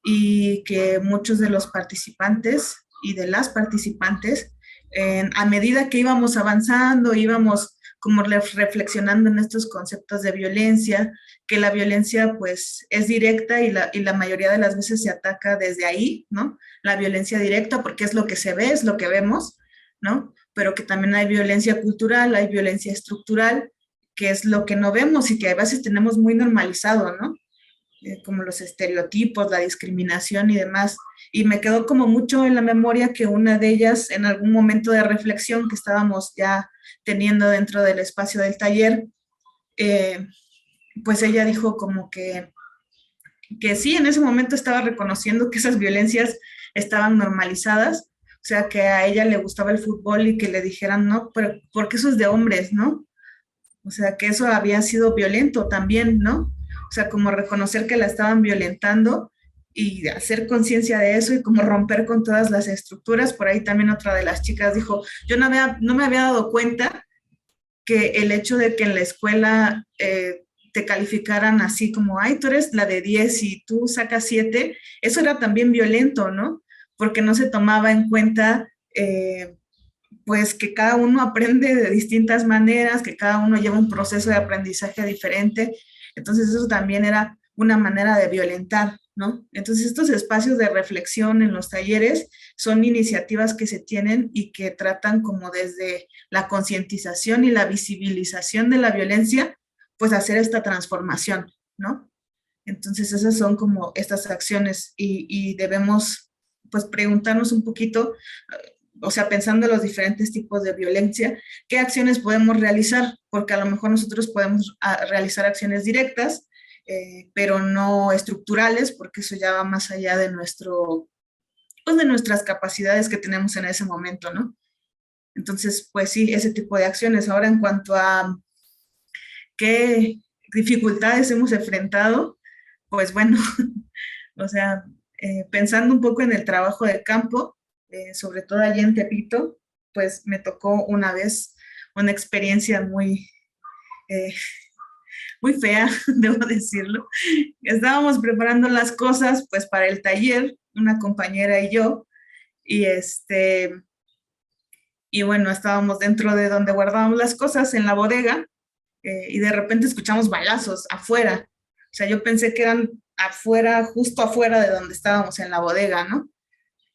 y que muchos de los participantes y de las participantes, a medida que íbamos avanzando, íbamos como reflexionando en estos conceptos de violencia, que la violencia pues es directa y la mayoría de las veces se ataca desde ahí, ¿no? La violencia directa porque es lo que se ve, es lo que vemos, ¿no? Pero que también hay violencia cultural, hay violencia estructural, que es lo que no vemos y que a veces tenemos muy normalizado, ¿no? Como los estereotipos, la discriminación y demás. Y me quedó como mucho en la memoria que una de ellas, en algún momento de reflexión que estábamos ya teniendo dentro del espacio del taller, pues ella dijo como que sí, en ese momento estaba reconociendo que esas violencias estaban normalizadas, o sea, que a ella le gustaba el fútbol y que le dijeran, no, pero porque eso es de hombres, ¿no? O sea, que eso había sido violento también, ¿no? O sea, como reconocer que la estaban violentando y hacer conciencia de eso y como romper con todas las estructuras. Por ahí también otra de las chicas dijo, yo no me había dado cuenta que el hecho de que en la escuela te calificaran así como, ay, tú eres la de 10 y tú sacas 7, eso era también violento, ¿no? Porque no se tomaba en cuenta pues que cada uno aprende de distintas maneras, que cada uno lleva un proceso de aprendizaje diferente. Entonces eso también era una manera de violentar, ¿no? Entonces estos espacios de reflexión en los talleres son iniciativas que se tienen y que tratan como desde la concientización y la visibilización de la violencia, pues hacer esta transformación, ¿no? Entonces esas son como estas acciones y debemos pues preguntarnos un poquito, o sea, pensando en los diferentes tipos de violencia, ¿qué acciones podemos realizar? Porque a lo mejor nosotros podemos realizar acciones directas, pero no estructurales, porque eso ya va más allá de pues de nuestras capacidades que tenemos en ese momento, ¿no? Entonces, pues sí, ese tipo de acciones. Ahora, en cuanto a qué dificultades hemos enfrentado, pues bueno, o sea, pensando un poco en el trabajo de campo, sobre todo allí en Tepito, pues me tocó una vez una experiencia eh, muy fea, debo decirlo. Estábamos preparando las cosas pues para el taller, una compañera y yo, y y bueno, estábamos dentro de donde guardábamos las cosas en la bodega, y de repente escuchamos balazos afuera. O sea, yo pensé que eran afuera, justo afuera de donde estábamos en la bodega, ¿no?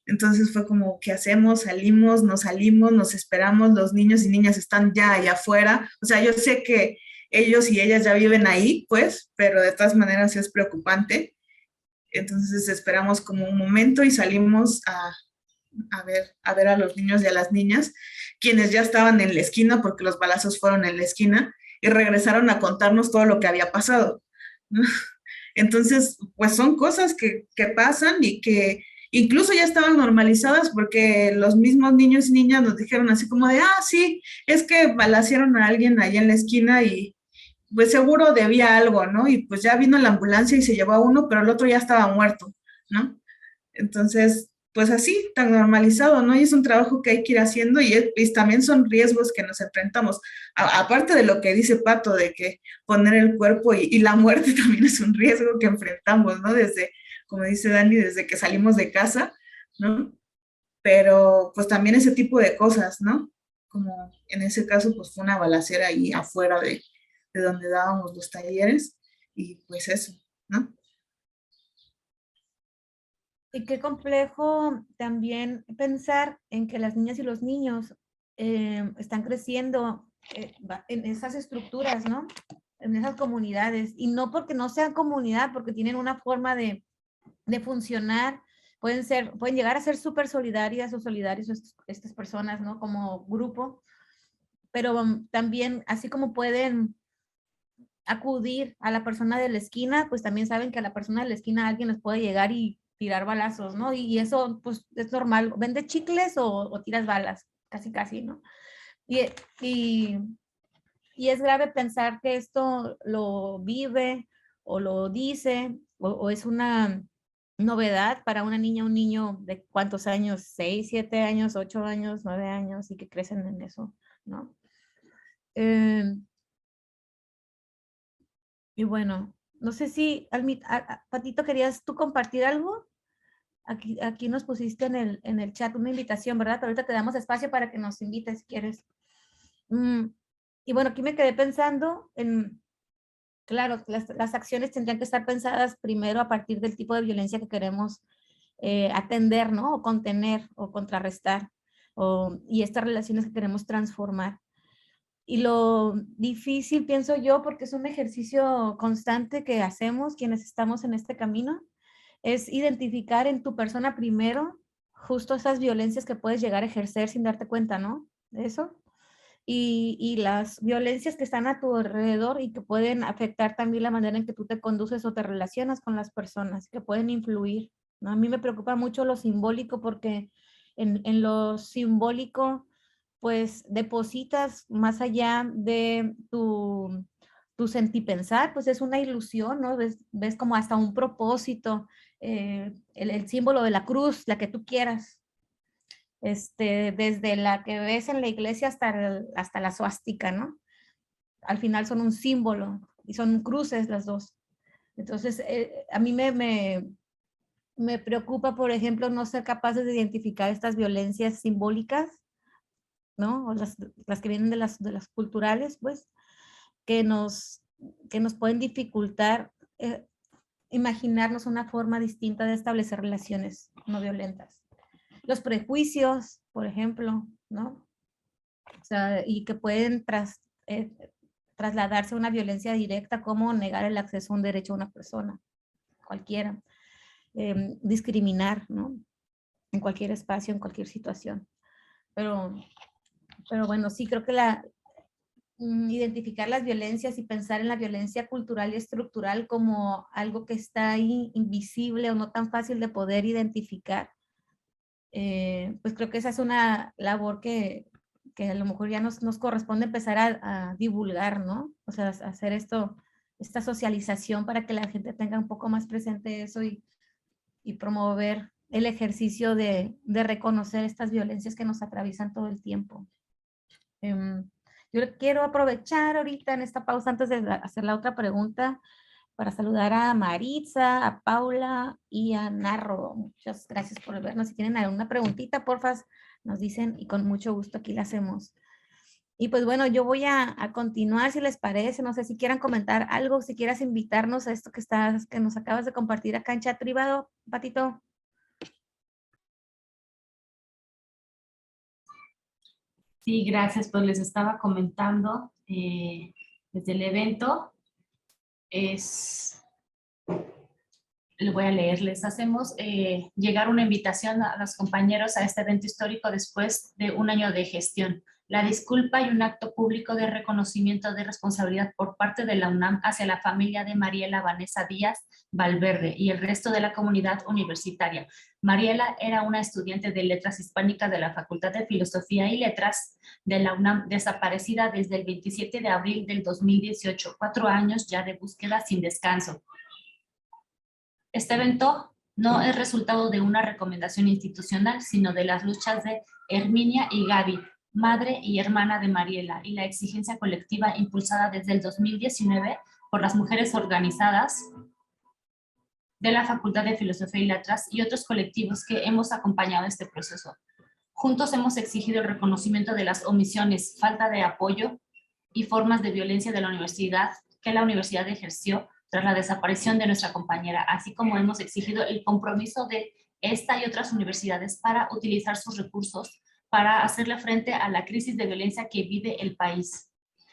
Entonces fue como, ¿qué hacemos? Salimos, nos esperamos, los niños y niñas están ya allá afuera. O sea, yo sé que ellos y ellas ya viven ahí, pues, pero de todas maneras es preocupante. Entonces esperamos como un momento y salimos a ver a los niños y a las niñas, quienes ya estaban en la esquina, porque los balazos fueron en la esquina, y regresaron a contarnos todo lo que había pasado, ¿no? Entonces, pues son cosas que pasan y que incluso ya estaban normalizadas porque los mismos niños y niñas nos dijeron así como de, ah, sí, es que balacearon a alguien allá en la esquina y pues seguro debía algo, ¿no? Y pues ya vino la ambulancia y se llevó a uno, pero el otro ya estaba muerto, ¿no? Entonces, pues así, tan normalizado, ¿no? Y es un trabajo que hay que ir haciendo y también son riesgos que nos enfrentamos. Aparte de lo que dice Pato, de que poner el cuerpo y la muerte también es un riesgo que enfrentamos, ¿no? Desde, como dice Dani, desde que salimos de casa, ¿no? Pero pues también ese tipo de cosas, ¿no? Como en ese caso, pues fue una balacera ahí afuera de donde dábamos los talleres y pues eso, ¿no? Y qué complejo también pensar en que las niñas y los niños están creciendo en esas estructuras, ¿no? En esas comunidades. Y no porque no sean comunidad, porque tienen una forma de funcionar. Pueden llegar a ser súper solidarias o solidarios estas personas, ¿no? Como grupo. Pero también, así como pueden acudir a la persona de la esquina, pues también saben que a la persona de la esquina alguien les puede llegar y tirar balazos, ¿no? Y eso pues es normal. ¿Vende chicles o tiras balas? Casi, casi, ¿no? Y, y, y es grave pensar que esto lo vive o lo dice o es una novedad para una niña, un niño de cuántos años, 6, 7 años, 8 años, 9 años y que crecen en eso, ¿no? Y bueno, no sé si, Patito, ¿querías tú compartir algo? Aquí nos pusiste en el chat una invitación, ¿verdad? Pero ahorita te damos espacio para que nos invites si quieres. Y bueno, aquí me quedé pensando en, claro, las acciones tendrían que estar pensadas primero a partir del tipo de violencia que queremos atender, ¿no? O contener o contrarrestar, y estas relaciones que queremos transformar. Y lo difícil, pienso yo, porque es un ejercicio constante que hacemos quienes estamos en este camino, es identificar en tu persona primero justo esas violencias que puedes llegar a ejercer sin darte cuenta, ¿no? De eso. Y las violencias que están a tu alrededor y que pueden afectar también la manera en que tú te conduces o te relacionas con las personas, que pueden influir, ¿no? A mí me preocupa mucho lo simbólico porque en lo simbólico pues depositas más allá de tu sentipensar, pues es una ilusión, ¿no? Ves como hasta un propósito, el símbolo de la cruz, la que tú quieras, desde la que ves en la iglesia hasta la suástica, ¿no? Al final son un símbolo y son cruces las dos. Entonces, a mí me preocupa, por ejemplo, no ser capaces de identificar estas violencias simbólicas, ¿no? O las que vienen de las culturales, pues, que nos, que nos pueden dificultar imaginarnos una forma distinta de establecer relaciones no violentas. Los prejuicios, por ejemplo, ¿no? O sea, y que pueden trasladarse a una violencia directa, como negar el acceso a un derecho a una persona, cualquiera. Discriminar, ¿no? En cualquier espacio, en cualquier situación. Pero bueno, sí creo que identificar las violencias y pensar en la violencia cultural y estructural como algo que está ahí invisible o no tan fácil de poder identificar, pues creo que esa es una labor que a lo mejor ya nos corresponde empezar a divulgar, ¿no? O sea, hacer esta socialización para que la gente tenga un poco más presente eso y promover el ejercicio de reconocer estas violencias que nos atraviesan todo el tiempo. Yo quiero aprovechar ahorita en esta pausa antes de hacer la otra pregunta para saludar a Maritza, a Paula y a Narro. Muchas gracias por vernos. Si tienen alguna preguntita, porfa, nos dicen y con mucho gusto aquí la hacemos. Y pues bueno, yo voy a continuar si les parece. No sé si quieran comentar algo, si quieras invitarnos a esto que nos acabas de compartir acá en chat privado, Patito. Sí, gracias. Pues les estaba comentando desde el evento. Les voy a leer, les hacemos llegar una invitación a los compañeros a este evento histórico después de un año de gestión. La disculpa y un acto público de reconocimiento de responsabilidad por parte de la UNAM hacia la familia de Mariela Vanessa Díaz Valverde y el resto de la comunidad universitaria. Mariela era una estudiante de Letras Hispánicas de la Facultad de Filosofía y Letras de la UNAM, desaparecida desde el 27 de abril del 2018, 4 años ya de búsqueda sin descanso. Este evento no es resultado de una recomendación institucional, sino de las luchas de Herminia y Gaby, madre y hermana de Mariela, y la exigencia colectiva impulsada desde el 2019 por las mujeres organizadas de la Facultad de Filosofía y Letras y otros colectivos que hemos acompañado este proceso. Juntos hemos exigido el reconocimiento de las omisiones, falta de apoyo y formas de violencia de la universidad que la universidad ejerció tras la desaparición de nuestra compañera, así como hemos exigido el compromiso de esta y otras universidades para utilizar sus recursos para hacerle frente a la crisis de violencia que vive el país.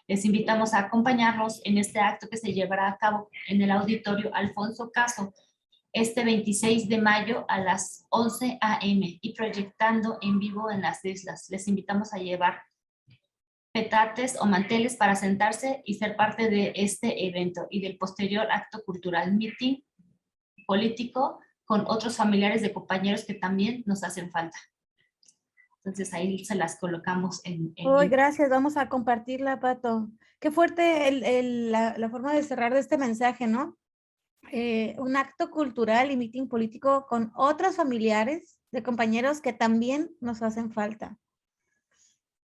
Les invitamos a acompañarnos en este acto que se llevará a cabo en el auditorio Alfonso Caso este 26 de mayo a las 11 a.m. y proyectando en vivo en las islas. Les invitamos a llevar petates o manteles para sentarse y ser parte de este evento y del posterior acto cultural, meeting político con otros familiares de compañeros que también nos hacen falta. Entonces ahí se las colocamos en Uy, gracias, vamos a compartirla, Pato. Qué fuerte la forma de cerrar de este mensaje, ¿no? Un acto cultural y meeting político con otros familiares de compañeros que también nos hacen falta.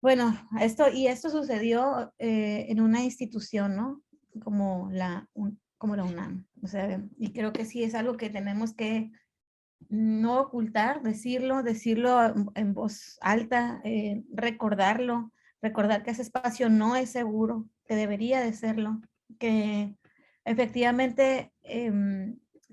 Bueno, esto sucedió en una institución, ¿no? Como como la UNAM. O sea, y creo que sí es algo que tenemos que no ocultar, decirlo en voz alta, recordar que ese espacio no es seguro, que debería de serlo, que efectivamente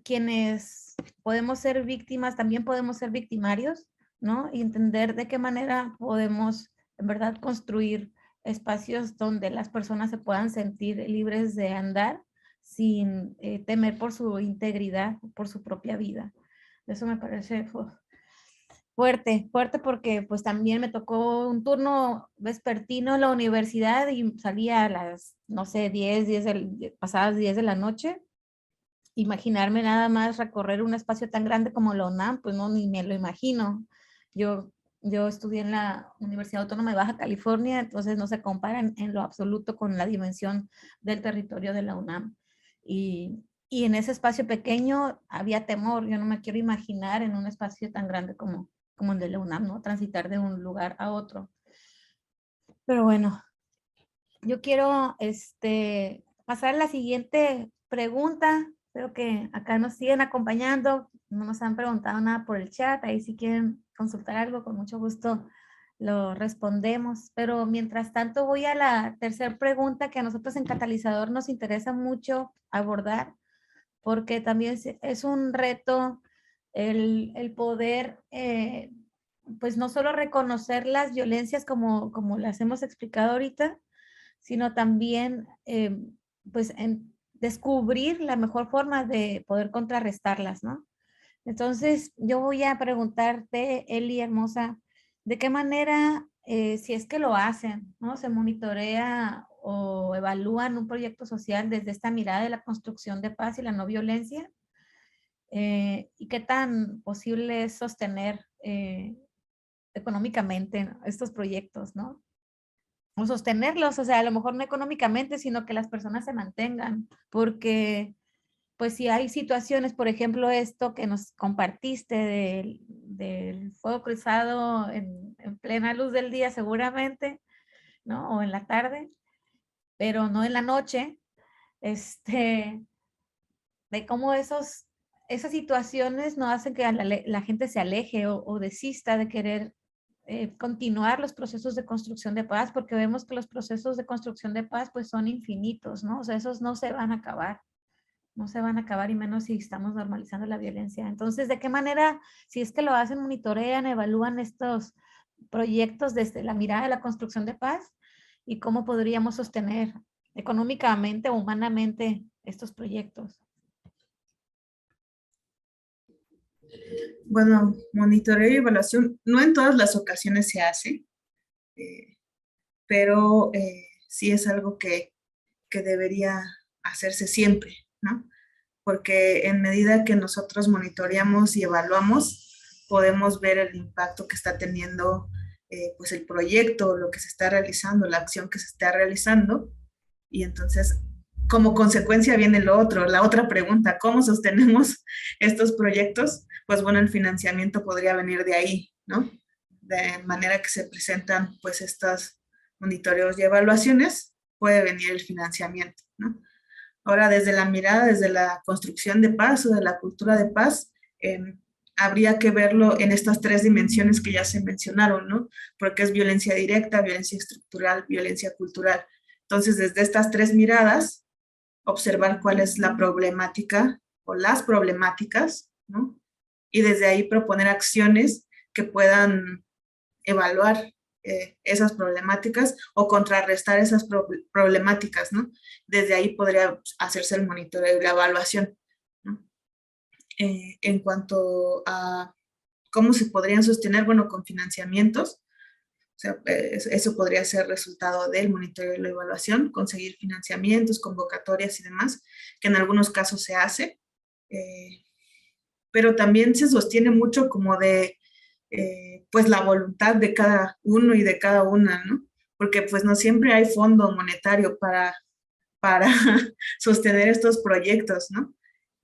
quienes podemos ser víctimas, también podemos ser victimarios, ¿no? Y entender de qué manera podemos, en verdad, construir espacios donde las personas se puedan sentir libres de andar sin temer por su integridad, por su propia vida. Eso me parece fuerte porque pues también me tocó un turno vespertino en la universidad y salía a las, no sé, pasadas 10 de la noche. Imaginarme nada más recorrer un espacio tan grande como la UNAM, pues no, ni me lo imagino. Yo, yo estudié en la Universidad Autónoma de Baja California, entonces no se comparan en lo absoluto con la dimensión del territorio de la UNAM. Y en ese espacio pequeño había temor. Yo no me quiero imaginar en un espacio tan grande como el de la UNAM, ¿no? Transitar de un lugar a otro. Pero bueno, yo quiero pasar a la siguiente pregunta. Espero que acá nos siguen acompañando. No nos han preguntado nada por el chat. Ahí si quieren consultar algo, con mucho gusto lo respondemos. Pero mientras tanto voy a la tercera pregunta que a nosotros en Catalizador nos interesa mucho abordar, porque también es un reto el poder, pues no solo reconocer las violencias como las hemos explicado ahorita, sino también pues descubrir la mejor forma de poder contrarrestarlas, ¿no? Entonces, yo voy a preguntarte, Eli hermosa, ¿de qué manera, si es que lo hacen, ¿no? Se monitorea o evalúan un proyecto social desde esta mirada de la construcción de paz y la no violencia? ¿Y qué tan posible es sostener económicamente, ¿no?, estos proyectos, ¿no? O sostenerlos, o sea, a lo mejor no económicamente, sino que las personas se mantengan, porque pues si hay situaciones, por ejemplo, esto que nos compartiste del fuego cruzado en plena luz del día seguramente, ¿no? O en la tarde, pero no en la noche, de cómo esas situaciones no hacen que la gente se aleje o desista de querer continuar los procesos de construcción de paz, porque vemos que los procesos de construcción de paz pues son infinitos, ¿no? O sea, esos no se van a acabar. No se van a acabar y menos si estamos normalizando la violencia. Entonces, ¿de qué manera, si es que lo hacen, monitorean, evalúan estos proyectos desde la mirada de la construcción de paz y cómo podríamos sostener económicamente o humanamente estos proyectos? Bueno, monitoreo y evaluación no en todas las ocasiones se hace, pero sí es algo que debería hacerse siempre, ¿no? Porque en medida que nosotros monitoreamos y evaluamos, podemos ver el impacto que está teniendo pues el proyecto, lo que se está realizando, la acción que se está realizando, y entonces como consecuencia viene lo otro, la otra pregunta, ¿cómo sostenemos estos proyectos? Pues bueno, el financiamiento podría venir de ahí, ¿no? De manera que se presentan pues estos monitoreos y evaluaciones, puede venir el financiamiento, ¿no? Ahora, desde la mirada, desde la construcción de paz o de la cultura de paz, habría que verlo en estas tres dimensiones que ya se mencionaron, ¿no? Porque es violencia directa, violencia estructural, violencia cultural. Entonces, desde estas tres miradas, observar cuál es la problemática o las problemáticas, ¿no? Y desde ahí proponer acciones que puedan evaluar esas problemáticas o contrarrestar esas problemáticas, ¿no? Desde ahí podría hacerse el monitoreo y la evaluación, ¿no? En cuanto a cómo se podrían sostener, bueno, con financiamientos, sea, eso podría ser resultado del monitoreo y la evaluación, conseguir financiamientos, convocatorias y demás, que en algunos casos se hace, pero también se sostiene mucho como de, pues, la voluntad de cada uno y de cada una, ¿no? Porque pues no siempre hay fondo monetario para sostener estos proyectos, ¿no?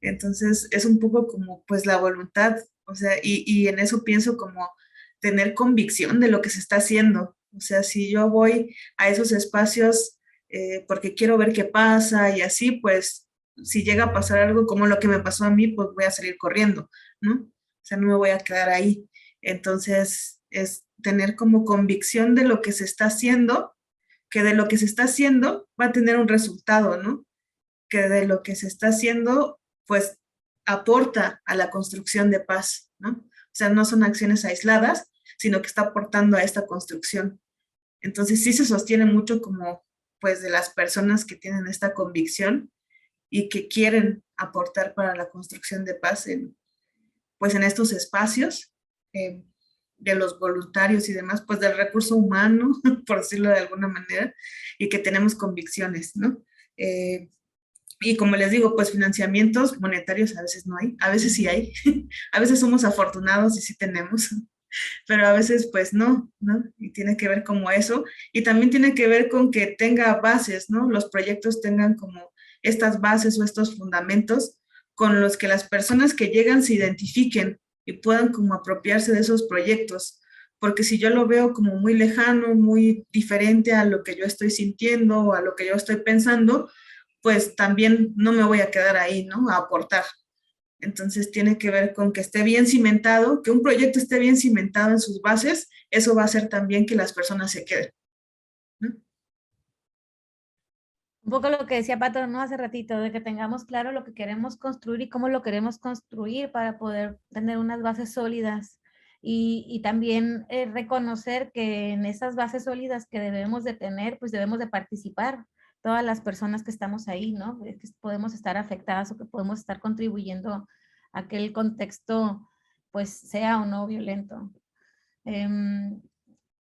Entonces es un poco como pues la voluntad, o sea, y en eso pienso como tener convicción de lo que se está haciendo. O sea, si yo voy a esos espacios porque quiero ver qué pasa y así, pues si llega a pasar algo como lo que me pasó a mí, pues voy a salir corriendo, ¿no? O sea, no me voy a quedar ahí. Entonces, es tener como convicción de lo que se está haciendo, que de lo que se está haciendo va a tener un resultado, ¿no? Que de lo que se está haciendo, pues aporta a la construcción de paz, ¿no? O sea, no son acciones aisladas, sino que está aportando a esta construcción. Entonces sí se sostiene mucho como, pues, de las personas que tienen esta convicción y que quieren aportar para la construcción de paz en, pues, en estos espacios, de los voluntarios y demás, pues del recurso humano, por decirlo de alguna manera, y que tenemos convicciones, ¿no? Y como les digo, pues financiamientos monetarios a veces no hay, a veces sí hay, a veces somos afortunados y sí tenemos, pero a veces pues no, ¿no? Y tiene que ver como eso, y también tiene que ver con que tenga bases, ¿no? Los proyectos tengan como estas bases o estos fundamentos con los que las personas que llegan se identifiquen y puedan como apropiarse de esos proyectos, porque si yo lo veo como muy lejano, muy diferente a lo que yo estoy sintiendo o a lo que yo estoy pensando, pues también no me voy a quedar ahí, ¿no? A aportar. Entonces tiene que ver con que esté bien cimentado, que un proyecto esté bien cimentado en sus bases, eso va a hacer también que las personas se queden, ¿no? Un poco lo que decía Pato, ¿no? Hace ratito, de que tengamos claro lo que queremos construir y cómo lo queremos construir para poder tener unas bases sólidas y también reconocer que en esas bases sólidas que debemos de tener, pues debemos de participar todas las personas que estamos ahí, ¿no? Que podemos estar afectadas o que podemos estar contribuyendo a que el contexto, pues, sea o no violento.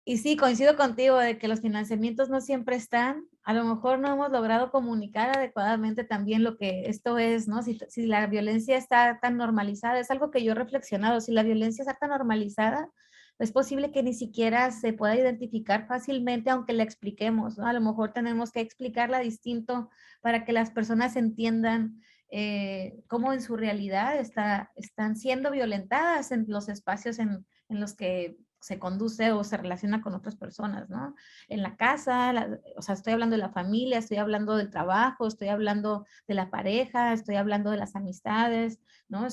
Y sí, coincido contigo de que los financiamientos no siempre están. A lo mejor no hemos logrado comunicar adecuadamente también lo que esto es, ¿no? Si la violencia está tan normalizada, es algo que yo he reflexionado, si la violencia está tan normalizada, es posible que ni siquiera se pueda identificar fácilmente, aunque la expliquemos, ¿no? A lo mejor tenemos que explicarla distinto para que las personas entiendan cómo en su realidad están siendo violentadas en los espacios en los que se conduce o se relaciona con otras personas, ¿no? En la casa, o sea, estoy hablando de la familia, estoy hablando del trabajo, estoy hablando de la pareja, estoy hablando de las amistades, ¿no?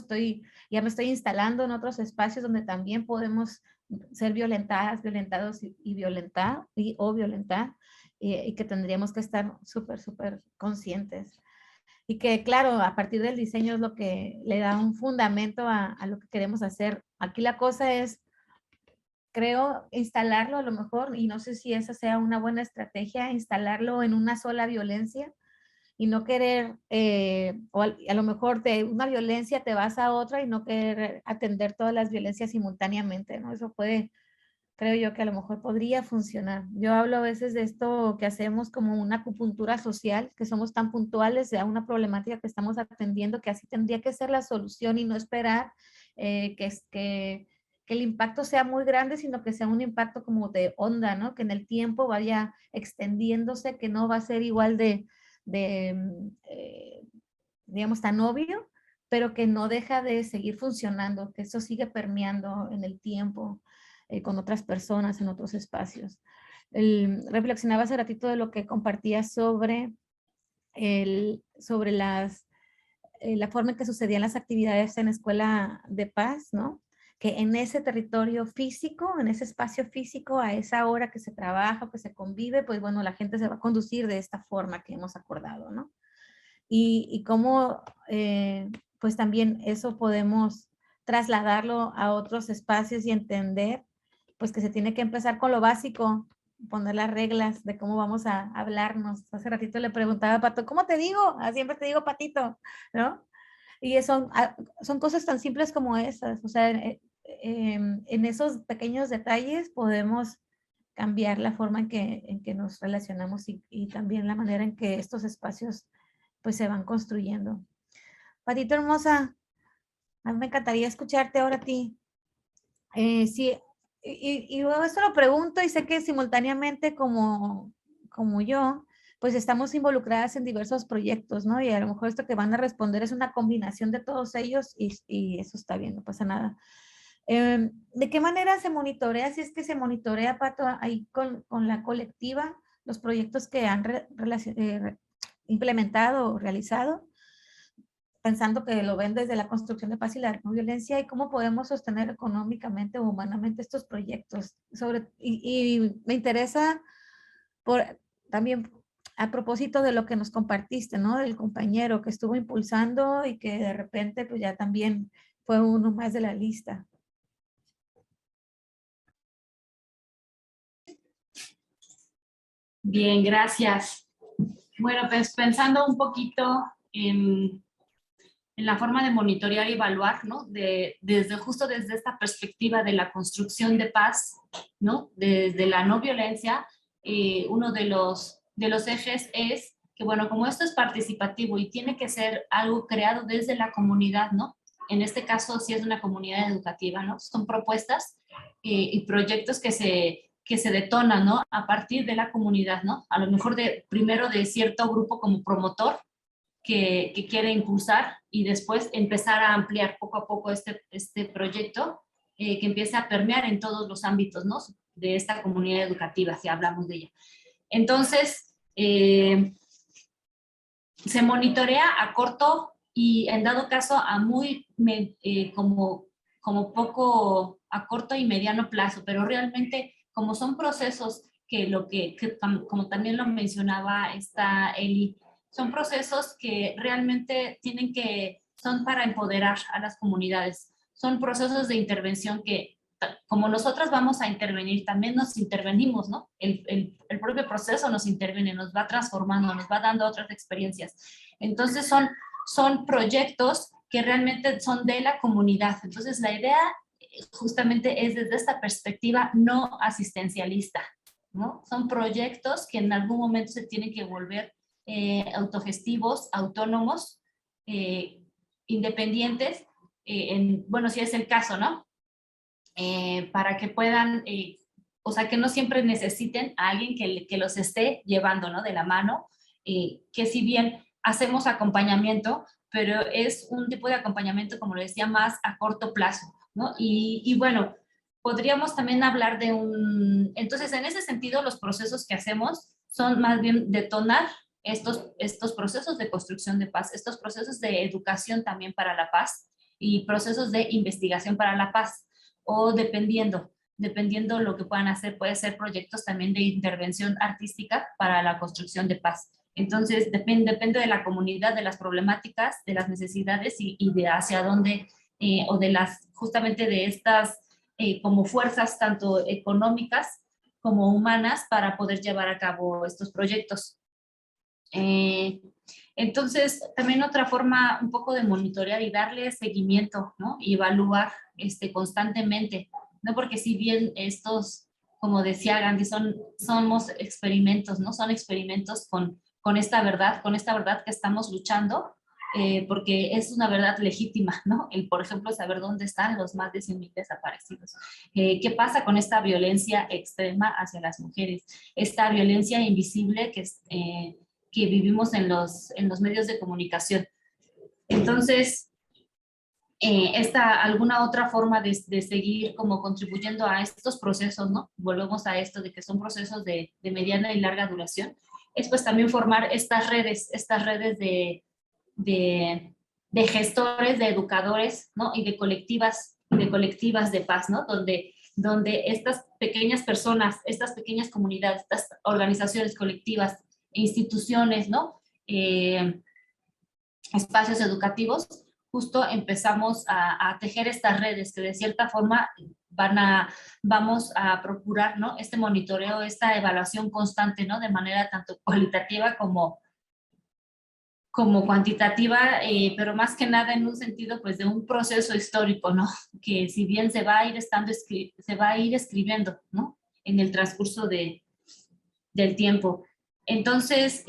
Ya me estoy instalando en otros espacios donde también podemos ser violentadas, violentados y violentar, o violentar, y que tendríamos que estar súper, súper conscientes. Y que, claro, a partir del diseño es lo que le da un fundamento a lo que queremos hacer. Aquí la cosa es, creo, instalarlo a lo mejor, y no sé si esa sea una buena estrategia, instalarlo en una sola violencia y no querer, o a lo mejor de una violencia te vas a otra y no querer atender todas las violencias simultáneamente, ¿no? Eso puede, creo yo que a lo mejor podría funcionar. Yo hablo a veces de esto que hacemos como una acupuntura social, que somos tan puntuales a una problemática que estamos atendiendo, que así tendría que ser la solución y no esperar que el impacto sea muy grande, sino que sea un impacto como de onda, ¿no? Que en el tiempo vaya extendiéndose, que no va a ser igual de digamos, tan obvio, pero que no deja de seguir funcionando, que eso sigue permeando en el tiempo, con otras personas, en otros espacios. Reflexionaba hace ratito de lo que compartía sobre la forma en que sucedían las actividades en Escuela de Paz, ¿no? Que en ese territorio físico, en ese espacio físico, a esa hora que se trabaja, que se convive, pues bueno, la gente se va a conducir de esta forma que hemos acordado, ¿no? Y cómo, pues también eso podemos trasladarlo a otros espacios y entender, pues que se tiene que empezar con lo básico, poner las reglas de cómo vamos a hablarnos. Hace ratito le preguntaba a Pato, ¿cómo te digo? Siempre te digo Patito, ¿no? Y son cosas tan simples como esas, o sea, en esos pequeños detalles podemos cambiar la forma en que nos relacionamos y también la manera en que estos espacios pues se van construyendo. Patito hermosa, a mí me encantaría escucharte ahora a ti. Sí, y luego esto lo pregunto y sé que simultáneamente como yo, pues estamos involucradas en diversos proyectos, ¿no? Y a lo mejor esto que van a responder es una combinación de todos ellos y eso está bien, no pasa nada. ¿De qué manera se monitorea, si es que se monitorea, Pato, ahí con la colectiva, los proyectos que han implementado o realizado? Pensando que lo ven desde la construcción de paz y la no violencia y cómo podemos sostener económicamente o humanamente estos proyectos. Y me interesa también a propósito de lo que nos compartiste, ¿no? Del compañero que estuvo impulsando y que de repente pues ya también fue uno más de la lista. Bien, gracias. Bueno, pues pensando un poquito en la forma de monitorear y evaluar, ¿no? Justo desde esta perspectiva de la construcción de paz, ¿no? Desde la no violencia, uno de los ejes es que, bueno, como esto es participativo y tiene que ser algo creado desde la comunidad, ¿no? En este caso, sí es una comunidad educativa, ¿no? Son propuestas y proyectos que se detonan, ¿no? A partir de la comunidad, ¿no? A lo mejor primero de cierto grupo como promotor, que quiere impulsar y después empezar a ampliar poco a poco este proyecto que empiece a permear en todos los ámbitos, ¿no? De esta comunidad educativa, si hablamos de ella. Entonces, se monitorea a corto y en dado caso a como poco a corto y mediano plazo, pero realmente como son procesos como también lo mencionaba esta Eli, son procesos que realmente son para empoderar a las comunidades. Son procesos de intervención que, como nosotras vamos a intervenir, también nos intervenimos, ¿no? El propio proceso nos interviene, nos va transformando, nos va dando otras experiencias. Entonces son proyectos que realmente son de la comunidad. Entonces la idea justamente es desde esta perspectiva no asistencialista, ¿no? Son proyectos que en algún momento se tienen que volver autogestivos, autónomos, independientes, bueno, si es el caso, ¿no? Para que puedan, o sea, que no siempre necesiten a alguien que los esté llevando, ¿no? De la mano, que si bien hacemos acompañamiento, pero es un tipo de acompañamiento, como lo decía, más a corto plazo, ¿no? Y bueno, podríamos también hablar de entonces en ese sentido los procesos que hacemos son más bien detonar estos procesos de construcción de paz, estos procesos de educación también para la paz y procesos de investigación para la paz, o dependiendo lo que puedan hacer, puede ser proyectos también de intervención artística para la construcción de paz. Entonces, depende de la comunidad, de las problemáticas, de las necesidades y de hacia dónde, o de justamente de estas como fuerzas tanto económicas como humanas para poder llevar a cabo estos proyectos. Entonces, también otra forma un poco de monitorear y darle seguimiento, ¿no? Y evaluar constantemente, ¿no? Porque si bien estos, como decía Gandhi, somos experimentos, ¿no? Son experimentos con esta verdad que estamos luchando, porque es una verdad legítima, ¿no? Por ejemplo, saber dónde están los más de 100,000 desaparecidos. ¿Qué pasa con esta violencia extrema hacia las mujeres? Esta violencia invisible que vivimos en los medios de comunicación. Entonces, alguna otra forma de seguir como contribuyendo a estos procesos, ¿no? Volvemos a esto de que son procesos de mediana y larga duración, es pues también formar estas redes de gestores, de educadores, ¿no? Y de colectivas de paz, ¿no? Donde estas pequeñas personas, estas pequeñas comunidades, estas organizaciones colectivas, instituciones, ¿no? Espacios educativos, justo empezamos a tejer estas redes que de cierta forma vamos a procurar, ¿no? Este monitoreo, esta evaluación constante, ¿no? De manera tanto cualitativa como cuantitativa, pero más que nada en un sentido pues de un proceso histórico, ¿no? Que si bien se va a ir escribiendo, ¿no? en el transcurso del tiempo. Entonces,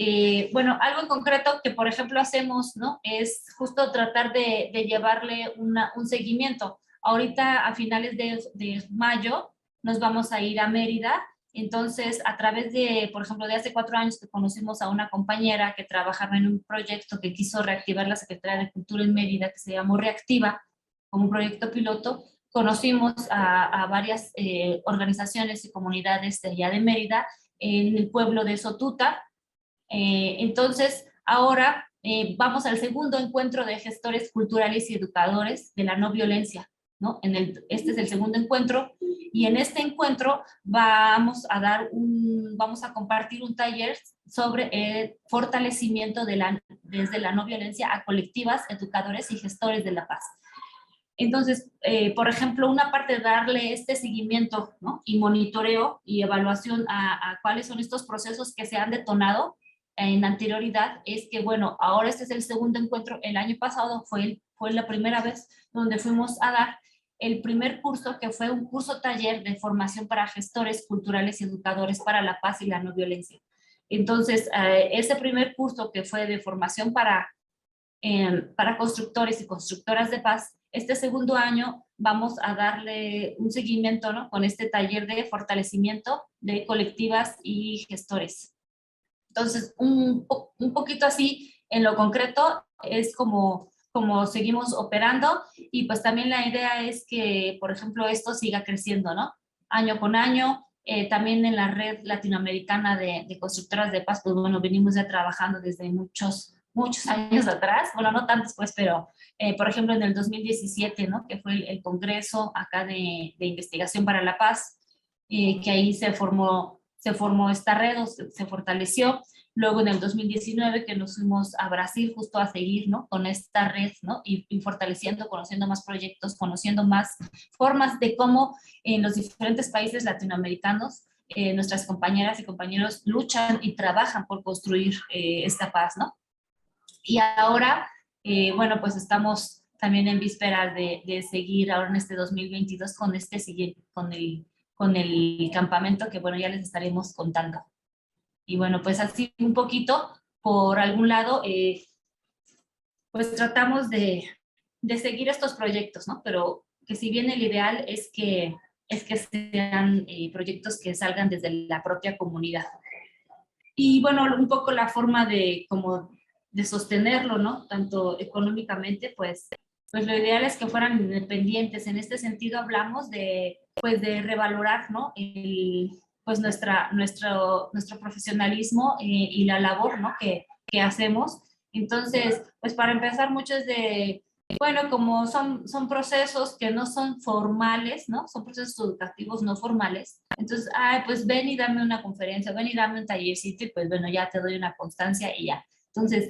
bueno, algo en concreto que, por ejemplo, hacemos, ¿no? Es justo tratar de llevarle un seguimiento. Ahorita, a finales de mayo, nos vamos a ir a Mérida. Entonces, a través de, por ejemplo, de hace 4 años que conocimos a una compañera que trabajaba en un proyecto que quiso reactivar la Secretaría de Cultura en Mérida, que se llamó Reactiva, como un proyecto piloto. Conocimos a varias organizaciones y comunidades de allá de Mérida, en el pueblo de Sotuta. Entonces, ahora vamos al segundo encuentro de gestores culturales y educadores de la no violencia, ¿no? Este es el segundo encuentro, y en este encuentro vamos a compartir un taller sobre fortalecimiento desde la no violencia a colectivas, educadores y gestores de la paz. Entonces, por ejemplo, una parte de darle este seguimiento, ¿no? Y monitoreo y evaluación a cuáles son estos procesos que se han detonado en anterioridad, es que, bueno, ahora este es el segundo encuentro. El año pasado fue la primera vez donde fuimos a dar el primer curso, que fue un curso taller de formación para gestores culturales y educadores para la paz y la no violencia. Entonces, ese primer curso, que fue de formación para constructores y constructoras de paz, este segundo año vamos a darle un seguimiento, ¿no? Con este taller de fortalecimiento de colectivas y gestores. Entonces, un poquito así, en lo concreto, es como seguimos operando, y pues también la idea es que, por ejemplo, esto siga creciendo, ¿no? Año con año. También en la red latinoamericana de constructoras de paz, pues bueno, venimos ya trabajando desde muchos años atrás, bueno, no tantos pues, pero por ejemplo en el 2017, ¿no? Que fue el congreso acá de investigación para la paz, que ahí se formó esta red, se fortaleció. Luego en el 2019 que nos fuimos a Brasil justo a seguir, ¿no? Con esta red, ¿no? Y fortaleciendo, conociendo más proyectos, conociendo más formas de cómo en los diferentes países latinoamericanos nuestras compañeras y compañeros luchan y trabajan por construir esta paz, ¿no? Y ahora, bueno, pues estamos también en vísperas de seguir ahora en este 2022 con el campamento que, bueno, ya les estaremos contando. Y bueno, pues así un poquito, por algún lado, pues tratamos de seguir estos proyectos, ¿no? Pero que si bien el ideal es que sean proyectos que salgan desde la propia comunidad. Y bueno, un poco la forma de sostenerlo, ¿no? Tanto económicamente, pues lo ideal es que fueran independientes. En este sentido hablamos de revalorar, ¿no? Pues nuestro profesionalismo y la labor, ¿no? que hacemos. Entonces, pues para empezar, muchos bueno, como son procesos que no son formales, ¿no? Son procesos educativos no formales. Entonces, pues ven y dame una conferencia, ven y dame un tallercito, y pues bueno, ya te doy una constancia y ya. Entonces,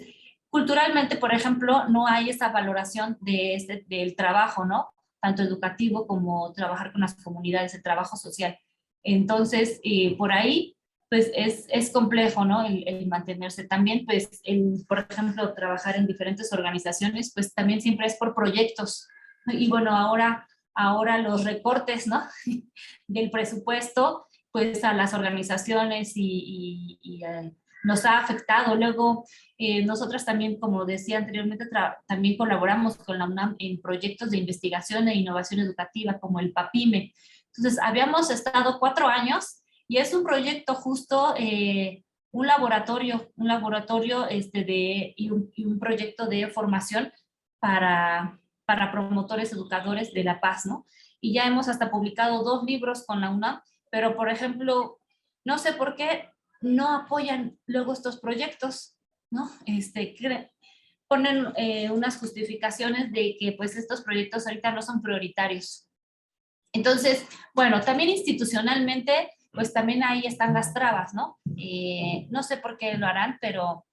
culturalmente, por ejemplo, no hay esa valoración del trabajo, ¿no? Tanto educativo como trabajar con las comunidades, el trabajo social. Entonces, por ahí, pues es complejo, ¿no? El mantenerse. También, pues, por ejemplo, trabajar en diferentes organizaciones, pues también siempre es por proyectos. Y bueno, ahora los recortes, ¿no? del presupuesto, pues a las organizaciones y nos ha afectado. Luego, nosotras también, como decía anteriormente, también colaboramos con la UNAM en proyectos de investigación e innovación educativa, como el PAPIME. Entonces, habíamos estado 4 años, y es un proyecto justo, un laboratorio y un proyecto de formación para promotores educadores de la paz, ¿no? Y ya hemos hasta publicado 2 libros con la UNAM, pero por ejemplo, no sé por qué no apoyan luego estos proyectos, ¿no? Ponen unas justificaciones de que pues estos proyectos ahorita no son prioritarios. Entonces, bueno, también institucionalmente, pues también ahí están las trabas, ¿no? No sé por qué lo harán, pero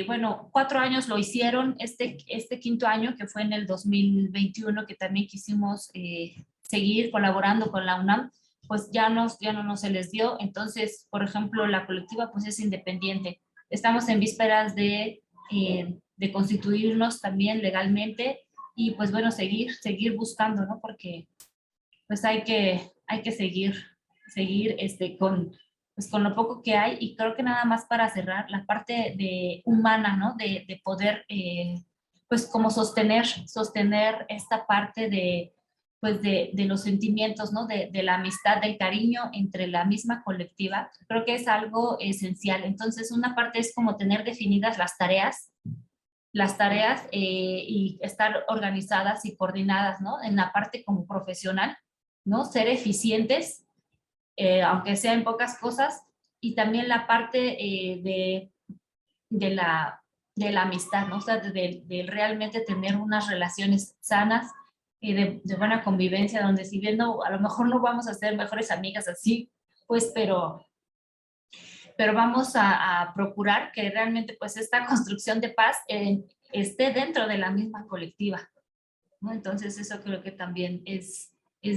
bueno, 4 años lo hicieron. Este 5º año, que fue en el 2021, que también quisimos seguir colaborando con la UNAM, pues ya no se les dio. Entonces, por ejemplo, la colectiva pues es independiente. Estamos en vísperas de constituirnos también legalmente, y pues bueno, seguir buscando, ¿no? Porque pues hay que seguir seguir pues, con lo poco que hay. Y creo que nada más para cerrar, la parte humana, ¿no? De poder, pues como sostener esta parte pues de los sentimientos, ¿no? De la amistad, del cariño entre la misma colectiva, creo que es algo esencial. Entonces, una parte es como tener definidas y estar organizadas y coordinadas, ¿no? En la parte como profesional, ¿no? Ser eficientes, aunque sea en pocas cosas, y también la parte de la amistad, ¿no? O sea, de realmente tener unas relaciones sanas, de buena convivencia, donde si bien no, a lo mejor no vamos a ser mejores amigas así, pues, pero vamos a procurar que realmente pues esta construcción de paz esté dentro de la misma colectiva, ¿no? Entonces eso creo que también es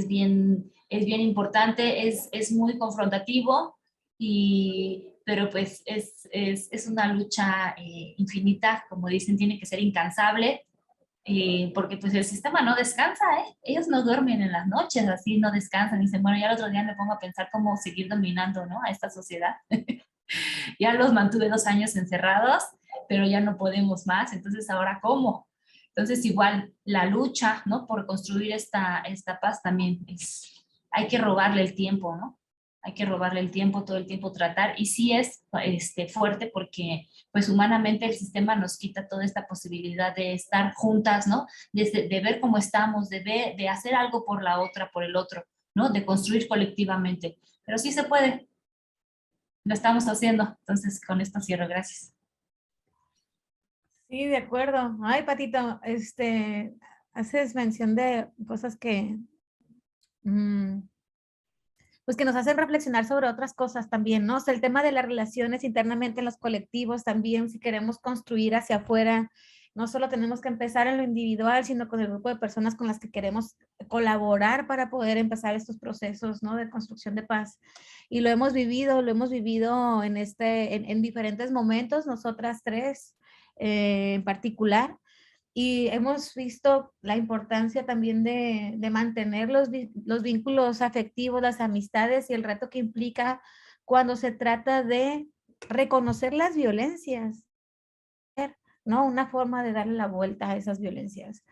bien importante, es muy confrontativo, pero pues es una lucha infinita, como dicen, tiene que ser incansable, porque pues el sistema no descansa, ¿eh? Ellos no duermen en las noches, así no descansan, y dicen, bueno, ya el otro día me pongo a pensar cómo seguir dominando, ¿no? A esta sociedad. Ya los mantuve 2 años encerrados, pero ya no podemos más, entonces ahora ¿cómo? Entonces igual la lucha, ¿no? Por construir esta paz también hay que robarle el tiempo, ¿no? Hay que robarle el tiempo, todo el tiempo tratar, y sí es fuerte porque pues humanamente el sistema nos quita toda esta posibilidad de estar juntas, ¿no? De ver cómo estamos, de hacer algo por la otra, por el otro, ¿no? De construir colectivamente, pero sí se puede, lo estamos haciendo. Entonces, con esto cierro. Gracias. Sí, de acuerdo. Ay, Patito, haces mención de cosas que, pues que nos hacen reflexionar sobre otras cosas también, ¿no? O sea, el tema de las relaciones internamente en los colectivos también, si queremos construir hacia afuera, no solo tenemos que empezar en lo individual, sino con el grupo de personas con las que queremos colaborar para poder empezar estos procesos, ¿no? De construcción de paz. Y lo hemos vivido en diferentes momentos, nosotras tres en particular. Y hemos visto la importancia también de mantener los vínculos afectivos, las amistades y el reto que implica cuando se trata de reconocer las violencias, ¿no? Una forma de darle la vuelta a esas violencias.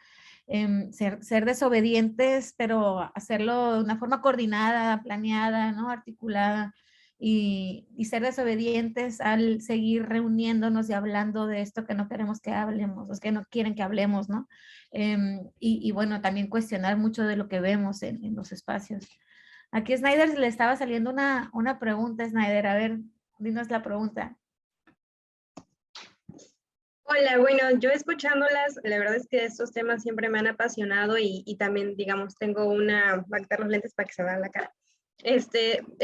Ser desobedientes, pero hacerlo de una forma coordinada, planeada, ¿no? Articulada. Y ser desobedientes al seguir reuniéndonos y hablando de esto que no queremos que hablemos, los que no quieren que hablemos, ¿no? Y bueno, también cuestionar mucho de lo que vemos en los espacios. Aquí a Snyder le estaba saliendo una pregunta, Snyder. A ver, dinos la pregunta. Hola, bueno, yo escuchándolas, la verdad es que estos temas siempre me han apasionado y también, digamos, tengo voy a quitar los lentes para que se vean la cara. He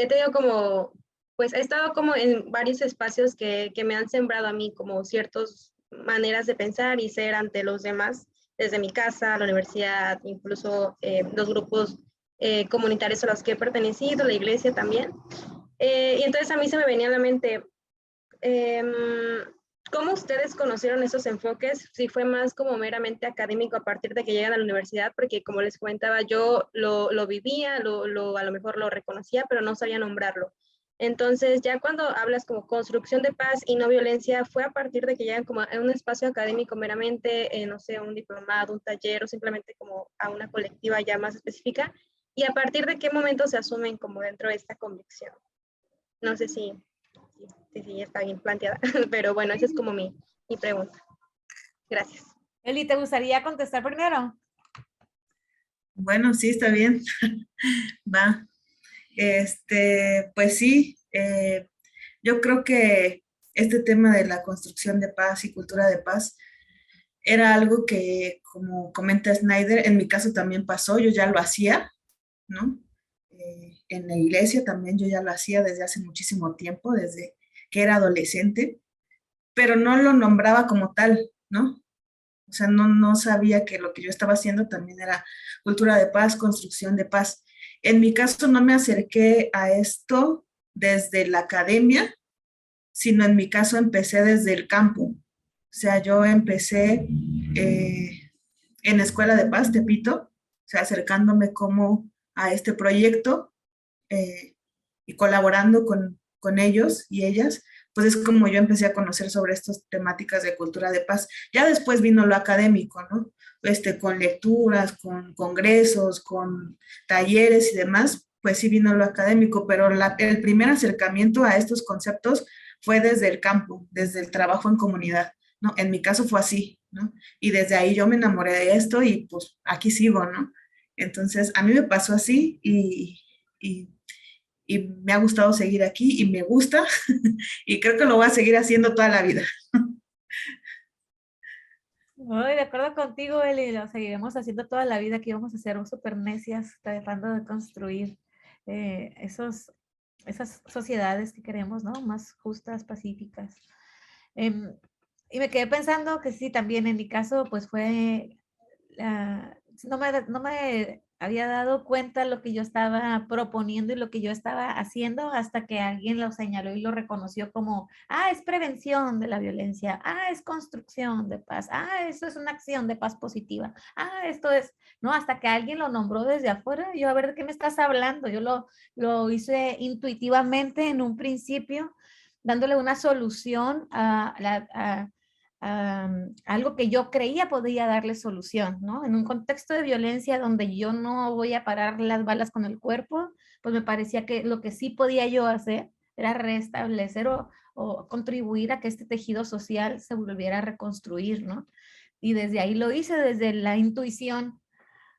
tenido como, pues he estado como en varios espacios que me han sembrado a mí como ciertas maneras de pensar y ser ante los demás, desde mi casa, la universidad, incluso los grupos comunitarios a los que he pertenecido, la iglesia también. Y entonces a mí se me venía a la mente, ¿cómo ustedes conocieron esos enfoques? Si fue más como meramente académico a partir de que llegan a la universidad, porque como les comentaba, yo lo vivía, a lo mejor lo reconocía, pero no sabía nombrarlo. Entonces, ya cuando hablas como construcción de paz y no violencia, fue a partir de que llegan como a un espacio académico meramente, no sé, un diplomado, un taller o simplemente como a una colectiva ya más específica. ¿Y a partir de qué momento se asumen como dentro de esta convicción? No sé si está bien planteada, pero bueno, esa es como mi pregunta. Gracias. Eli, ¿te gustaría contestar primero? Bueno, sí, está bien. Va. Pues sí, yo creo que este tema de la construcción de paz y cultura de paz era algo que, como comenta Snyder, en mi caso también pasó, yo ya lo hacía, ¿no? En la iglesia también yo ya lo hacía desde hace muchísimo tiempo, desde que era adolescente, pero no lo nombraba como tal, ¿no? O sea, no sabía que lo que yo estaba haciendo también era cultura de paz, construcción de paz. En mi caso no me acerqué a esto desde la academia, sino en mi caso empecé desde el campo. O sea, yo empecé en Escuela de Paz, Tepito, o sea, acercándome como a este proyecto. y colaborando con ellos y ellas, pues es como yo empecé a conocer sobre estas temáticas de cultura de paz. Ya después vino lo académico, ¿no? Con lecturas, con congresos, con talleres y demás, pues sí vino lo académico, pero el primer acercamiento a estos conceptos fue desde el campo, desde el trabajo en comunidad, ¿no? En mi caso fue así, ¿no? Y desde ahí yo me enamoré de esto y pues aquí sigo, ¿no? Entonces, a mí me pasó así y me ha gustado seguir aquí y me gusta y creo que lo voy a seguir haciendo toda la vida. Ay, de acuerdo contigo, Eli, lo seguiremos haciendo toda la vida, que vamos a ser súper necias tratando de construir esas sociedades que queremos, ¿no? Más justas, pacíficas. Em, y me quedé pensando que sí, también en mi caso, pues fue, no me había dado cuenta lo que yo estaba proponiendo y lo que yo estaba haciendo hasta que alguien lo señaló y lo reconoció como, es prevención de la violencia, es construcción de paz, eso es una acción de paz positiva, esto es, ¿no? Hasta que alguien lo nombró desde afuera, yo, a ver, ¿de qué me estás hablando? Yo lo hice intuitivamente en un principio, dándole una solución a algo que yo creía podía darle solución, ¿no? En un contexto de violencia donde yo no voy a parar las balas con el cuerpo, pues me parecía que lo que sí podía yo hacer era restablecer o contribuir a que este tejido social se volviera a reconstruir, ¿no? Y desde ahí lo hice, desde la intuición,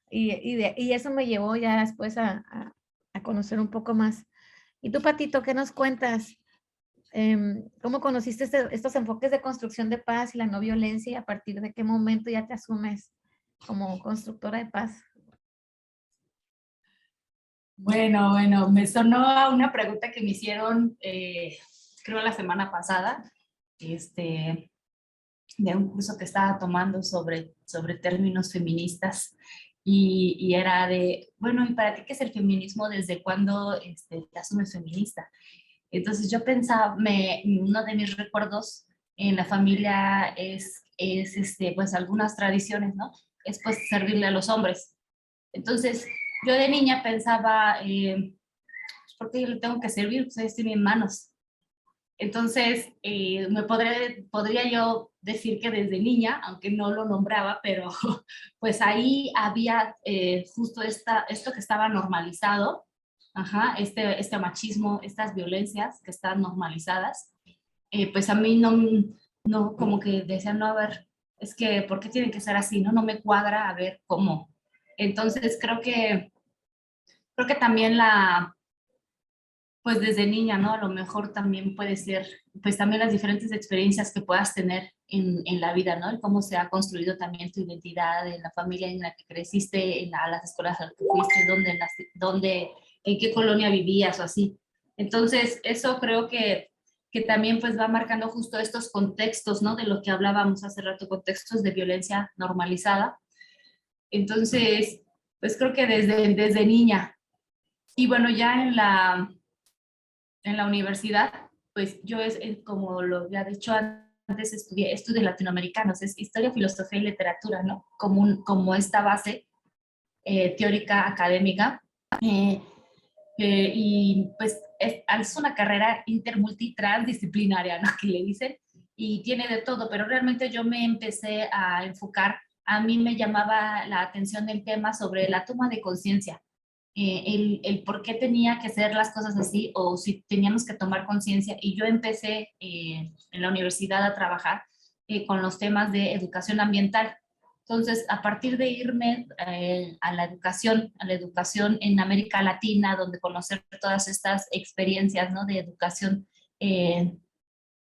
y eso me llevó ya después a conocer un poco más. ¿Y tú, Patito, qué nos cuentas? ¿Cómo conociste estos enfoques de construcción de paz y la no violencia y a partir de qué momento ya te asumes como constructora de paz? Bueno, me sonó a una pregunta que me hicieron, creo la semana pasada, de un curso que estaba tomando sobre términos feministas y era de, bueno, ¿y para ti qué es el feminismo? ¿Desde cuándo te asumes feminista? Entonces yo pensaba, uno de mis recuerdos en la familia es pues algunas tradiciones, ¿no? Es pues servirle a los hombres. Entonces yo de niña pensaba, pues, ¿por qué yo le tengo que servir? Pues ellos tienen manos. Entonces, podría yo decir que desde niña, aunque no lo nombraba, pero pues ahí había justo esto que estaba normalizado, este machismo, estas violencias que están normalizadas, pues a mí no, como que decía, no, a ver, es que, ¿por qué tiene que ser así? No me cuadra, a ver cómo. Entonces, creo que también pues desde niña, ¿no? A lo mejor también puede ser, pues también las diferentes experiencias que puedas tener en la vida, ¿no? Y cómo se ha construido también tu identidad en la familia en la que creciste, a las escuelas a las que fuiste, en qué colonia vivías o así. Entonces, eso creo que también pues va marcando justo estos contextos, ¿no? De lo que hablábamos hace rato, contextos de violencia normalizada. Entonces, pues creo que desde niña. Y bueno, ya en la universidad, pues yo como lo había dicho antes, estudié estudios latinoamericanos, es historia, filosofía y literatura, ¿no? Como esta base teórica, académica. Y pues es una carrera intermultitransdisciplinaria, ¿no? Que le dicen, y tiene de todo, pero realmente yo me empecé a enfocar, a mí me llamaba la atención el tema sobre la toma de conciencia, el por qué tenía que ser las cosas así o si teníamos que tomar conciencia. Y yo empecé en la universidad a trabajar con los temas de educación ambiental. Entonces, a partir de irme a la educación en América Latina, donde conocer todas estas experiencias, ¿no? De educación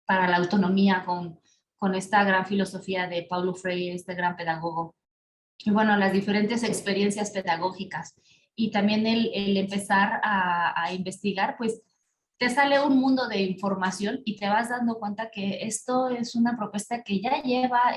para la autonomía con esta gran filosofía de Paulo Freire, este gran pedagogo. Y bueno, las diferentes experiencias pedagógicas y también el empezar a investigar, pues te sale un mundo de información y te vas dando cuenta que esto es una propuesta que ya lleva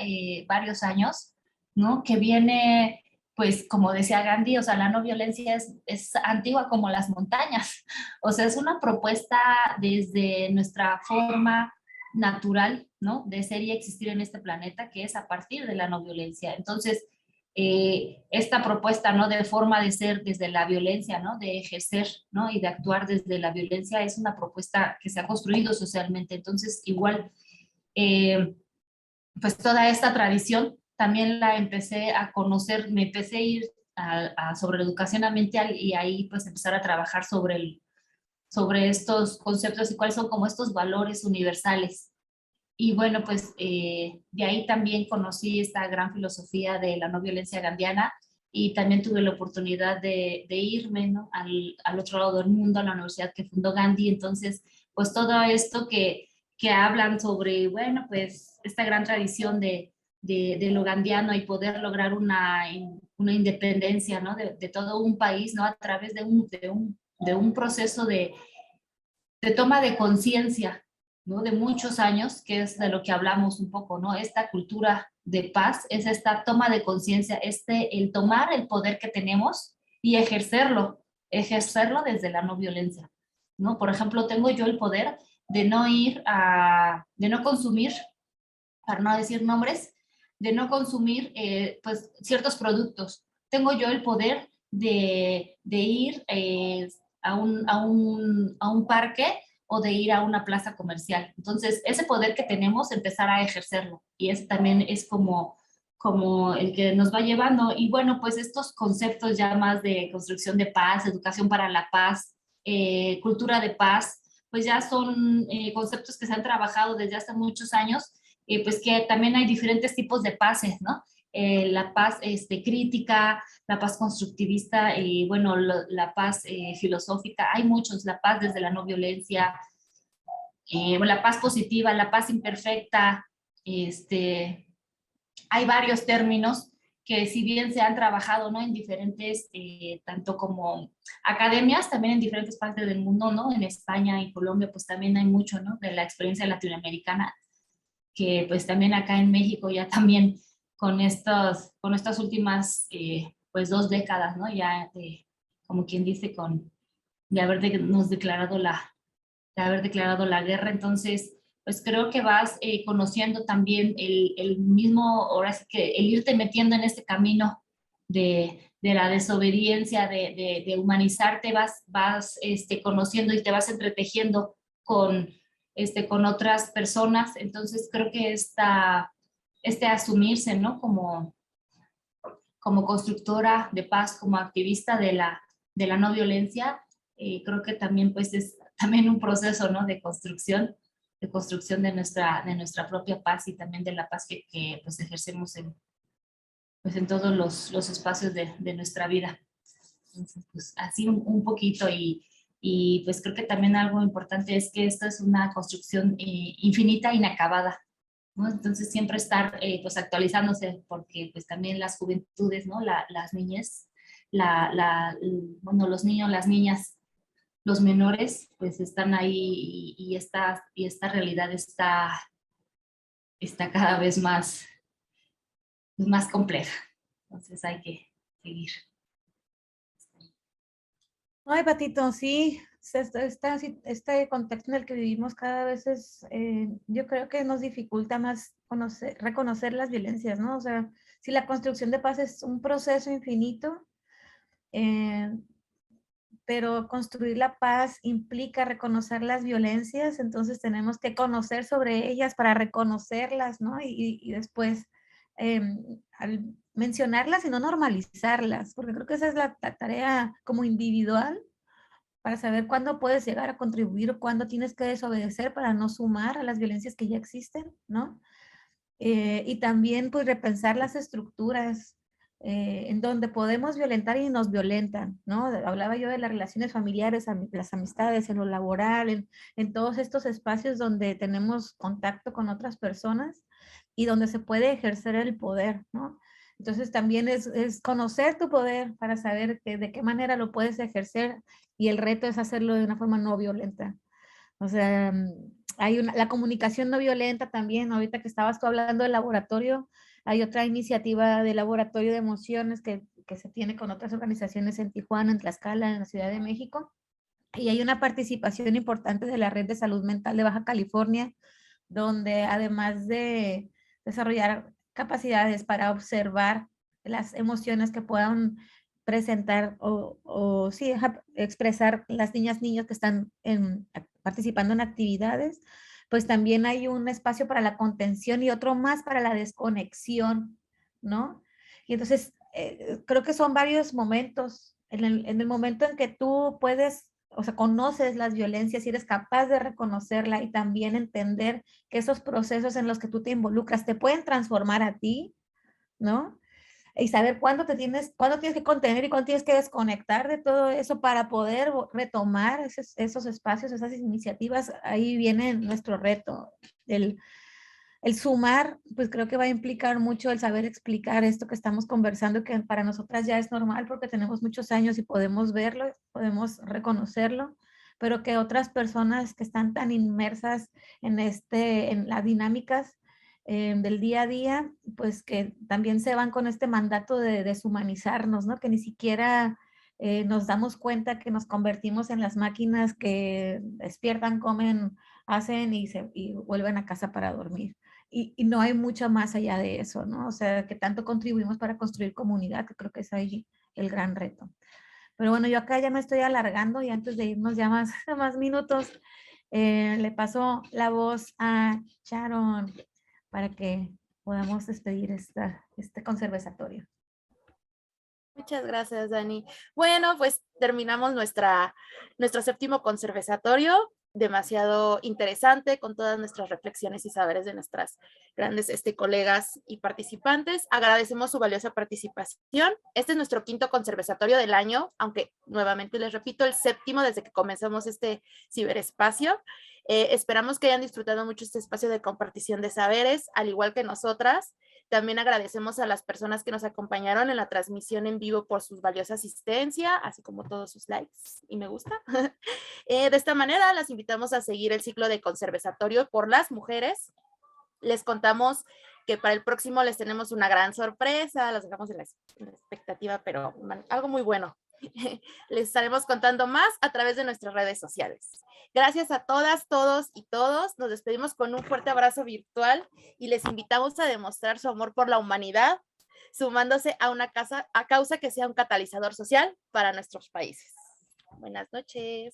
varios años, ¿no? Que viene, pues como decía Gandhi, o sea, la no violencia es antigua como las montañas, o sea, es una propuesta desde nuestra forma natural, ¿no? De ser y existir en este planeta, que es a partir de la no violencia. Entonces, esta propuesta, ¿no? De forma de ser desde la violencia, ¿no? De ejercer, ¿no? Y de actuar desde la violencia es una propuesta que se ha construido socialmente. Entonces, igual, pues toda esta tradición también la empecé a conocer, me empecé a ir sobre la educación ambiental y ahí pues empezar a trabajar sobre estos conceptos y cuáles son como estos valores universales. Y bueno, pues de ahí también conocí esta gran filosofía de la no violencia gandhiana y también tuve la oportunidad de irme, ¿no? al otro lado del mundo, a la universidad que fundó Gandhi. Entonces, pues todo esto que hablan sobre, bueno, pues esta gran tradición de lo gandhiano y poder lograr una independencia, ¿no? De todo un país, ¿no? A través de un proceso de toma de conciencia, ¿no? De muchos años, que es de lo que hablamos un poco, ¿no? Esta cultura de paz es esta toma de conciencia, el tomar el poder que tenemos y ejercerlo desde la no violencia, ¿no? Por ejemplo, tengo yo el poder de de no consumir, para no decir nombres, de no consumir pues ciertos productos. Tengo yo el poder de ir a un parque o de ir a una plaza comercial. Entonces, ese poder que tenemos, empezar a ejercerlo. Y eso también es como el que nos va llevando. Y bueno, pues estos conceptos ya más de construcción de paz, educación para la paz, cultura de paz, pues ya son conceptos que se han trabajado desde hace muchos años, pues que también hay diferentes tipos de paces, ¿no? La paz crítica, la paz constructivista y bueno, la paz filosófica, hay muchos, la paz desde la no violencia, la paz positiva, la paz imperfecta, hay varios términos que si bien se han trabajado, ¿no? En diferentes, tanto como academias, también en diferentes partes del mundo, ¿no? En España y Colombia, pues también hay mucho, ¿no? De la experiencia latinoamericana, que pues también acá en México ya también con estas últimas pues 2 décadas, ¿no? Ya como quien dice, de haber declarado la guerra. Entonces, pues creo que vas conociendo también el mismo, ahora sí que el irte metiendo en este camino de la desobediencia, de humanizarte, vas conociendo y te vas entretejiendo con otras personas. Entonces creo que asumirse, ¿no? Como constructora de paz, como activista de la no violencia, creo que también pues es también un proceso, ¿no? De construcción de nuestra propia paz y también de la paz que pues ejercemos pues en todos los espacios de nuestra vida. Entonces, pues así un poquito y pues creo que también algo importante es que esto es una construcción infinita, inacabada, ¿no? Entonces siempre estar pues actualizándose porque pues también las juventudes, ¿no? Las niñas, bueno, los niños, las niñas, los menores pues están ahí y esta realidad está cada vez más compleja. Entonces hay que seguir. Ay, Patito, sí, este contexto en el que vivimos cada vez yo creo que nos dificulta más reconocer las violencias, ¿no? O sea, si la construcción de paz es un proceso infinito, pero construir la paz implica reconocer las violencias, entonces tenemos que conocer sobre ellas para reconocerlas, ¿no? Y después al mencionarlas y no normalizarlas, porque creo que esa es la tarea como individual para saber cuándo puedes llegar a contribuir o cuándo tienes que desobedecer para no sumar a las violencias que ya existen, ¿no? Y también pues repensar las estructuras en donde podemos violentar y nos violentan, ¿no? Hablaba yo de las relaciones familiares, las amistades, en lo laboral, en todos estos espacios donde tenemos contacto con otras personas y donde se puede ejercer el poder, ¿no? Entonces también es conocer tu poder para saber de qué manera lo puedes ejercer y el reto es hacerlo de una forma no violenta. O sea, la comunicación no violenta también, ahorita que estabas tú hablando del laboratorio, hay otra iniciativa de laboratorio de emociones que se tiene con otras organizaciones en Tijuana, en Tlaxcala, en la Ciudad de México, y hay una participación importante de la Red de Salud Mental de Baja California, donde además de desarrollar capacidades para observar las emociones que puedan presentar o sí, expresar las niñas, niños que están participando en actividades, pues también hay un espacio para la contención y otro más para la desconexión, ¿no? Y entonces, creo que son varios momentos. En el momento en que tú puedes, o sea, conoces las violencias y eres capaz de reconocerla y también entender que esos procesos en los que tú te involucras te pueden transformar a ti, ¿no? Y saber cuándo tienes que contener y cuándo tienes que desconectar de todo eso para poder retomar esos espacios, esas iniciativas. Ahí viene nuestro reto. El sumar, pues creo que va a implicar mucho el saber explicar esto que estamos conversando, que para nosotras ya es normal porque tenemos muchos años y podemos verlo, podemos reconocerlo, pero que otras personas que están tan inmersas en las dinámicas del día a día, pues que también se van con este mandato de deshumanizarnos, ¿no? Que ni siquiera nos damos cuenta que nos convertimos en las máquinas que despiertan, comen, hacen y vuelven a casa para dormir. Y no hay mucho más allá de eso, ¿no? O sea, que tanto contribuimos para construir comunidad, que creo que es ahí el gran reto. Pero bueno, yo acá ya me estoy alargando y antes de irnos ya más minutos, le paso la voz a Sharon para que podamos despedir este conservatorio. Muchas gracias, Dani. Bueno, pues terminamos nuestro séptimo conservatorio, demasiado interesante con todas nuestras reflexiones y saberes de nuestras grandes colegas y participantes. Agradecemos su valiosa participación. Este es nuestro quinto conservatorio del año, aunque nuevamente les repito, el séptimo desde que comenzamos este ciberespacio. Esperamos que hayan disfrutado mucho este espacio de compartición de saberes, al igual que nosotras. También agradecemos a las personas que nos acompañaron en la transmisión en vivo por su valiosa asistencia, así como todos sus likes y me gusta. De esta manera, las invitamos a seguir el ciclo de conservatorio por las mujeres. Les contamos que para el próximo les tenemos una gran sorpresa, las dejamos en la expectativa, pero algo muy bueno. Les estaremos contando más a través de nuestras redes sociales. Gracias a todas, todos y todos. Nos despedimos con un fuerte abrazo virtual y les invitamos a demostrar su amor por la humanidad, sumándose a una causa que sea un catalizador social para nuestros países. Buenas noches.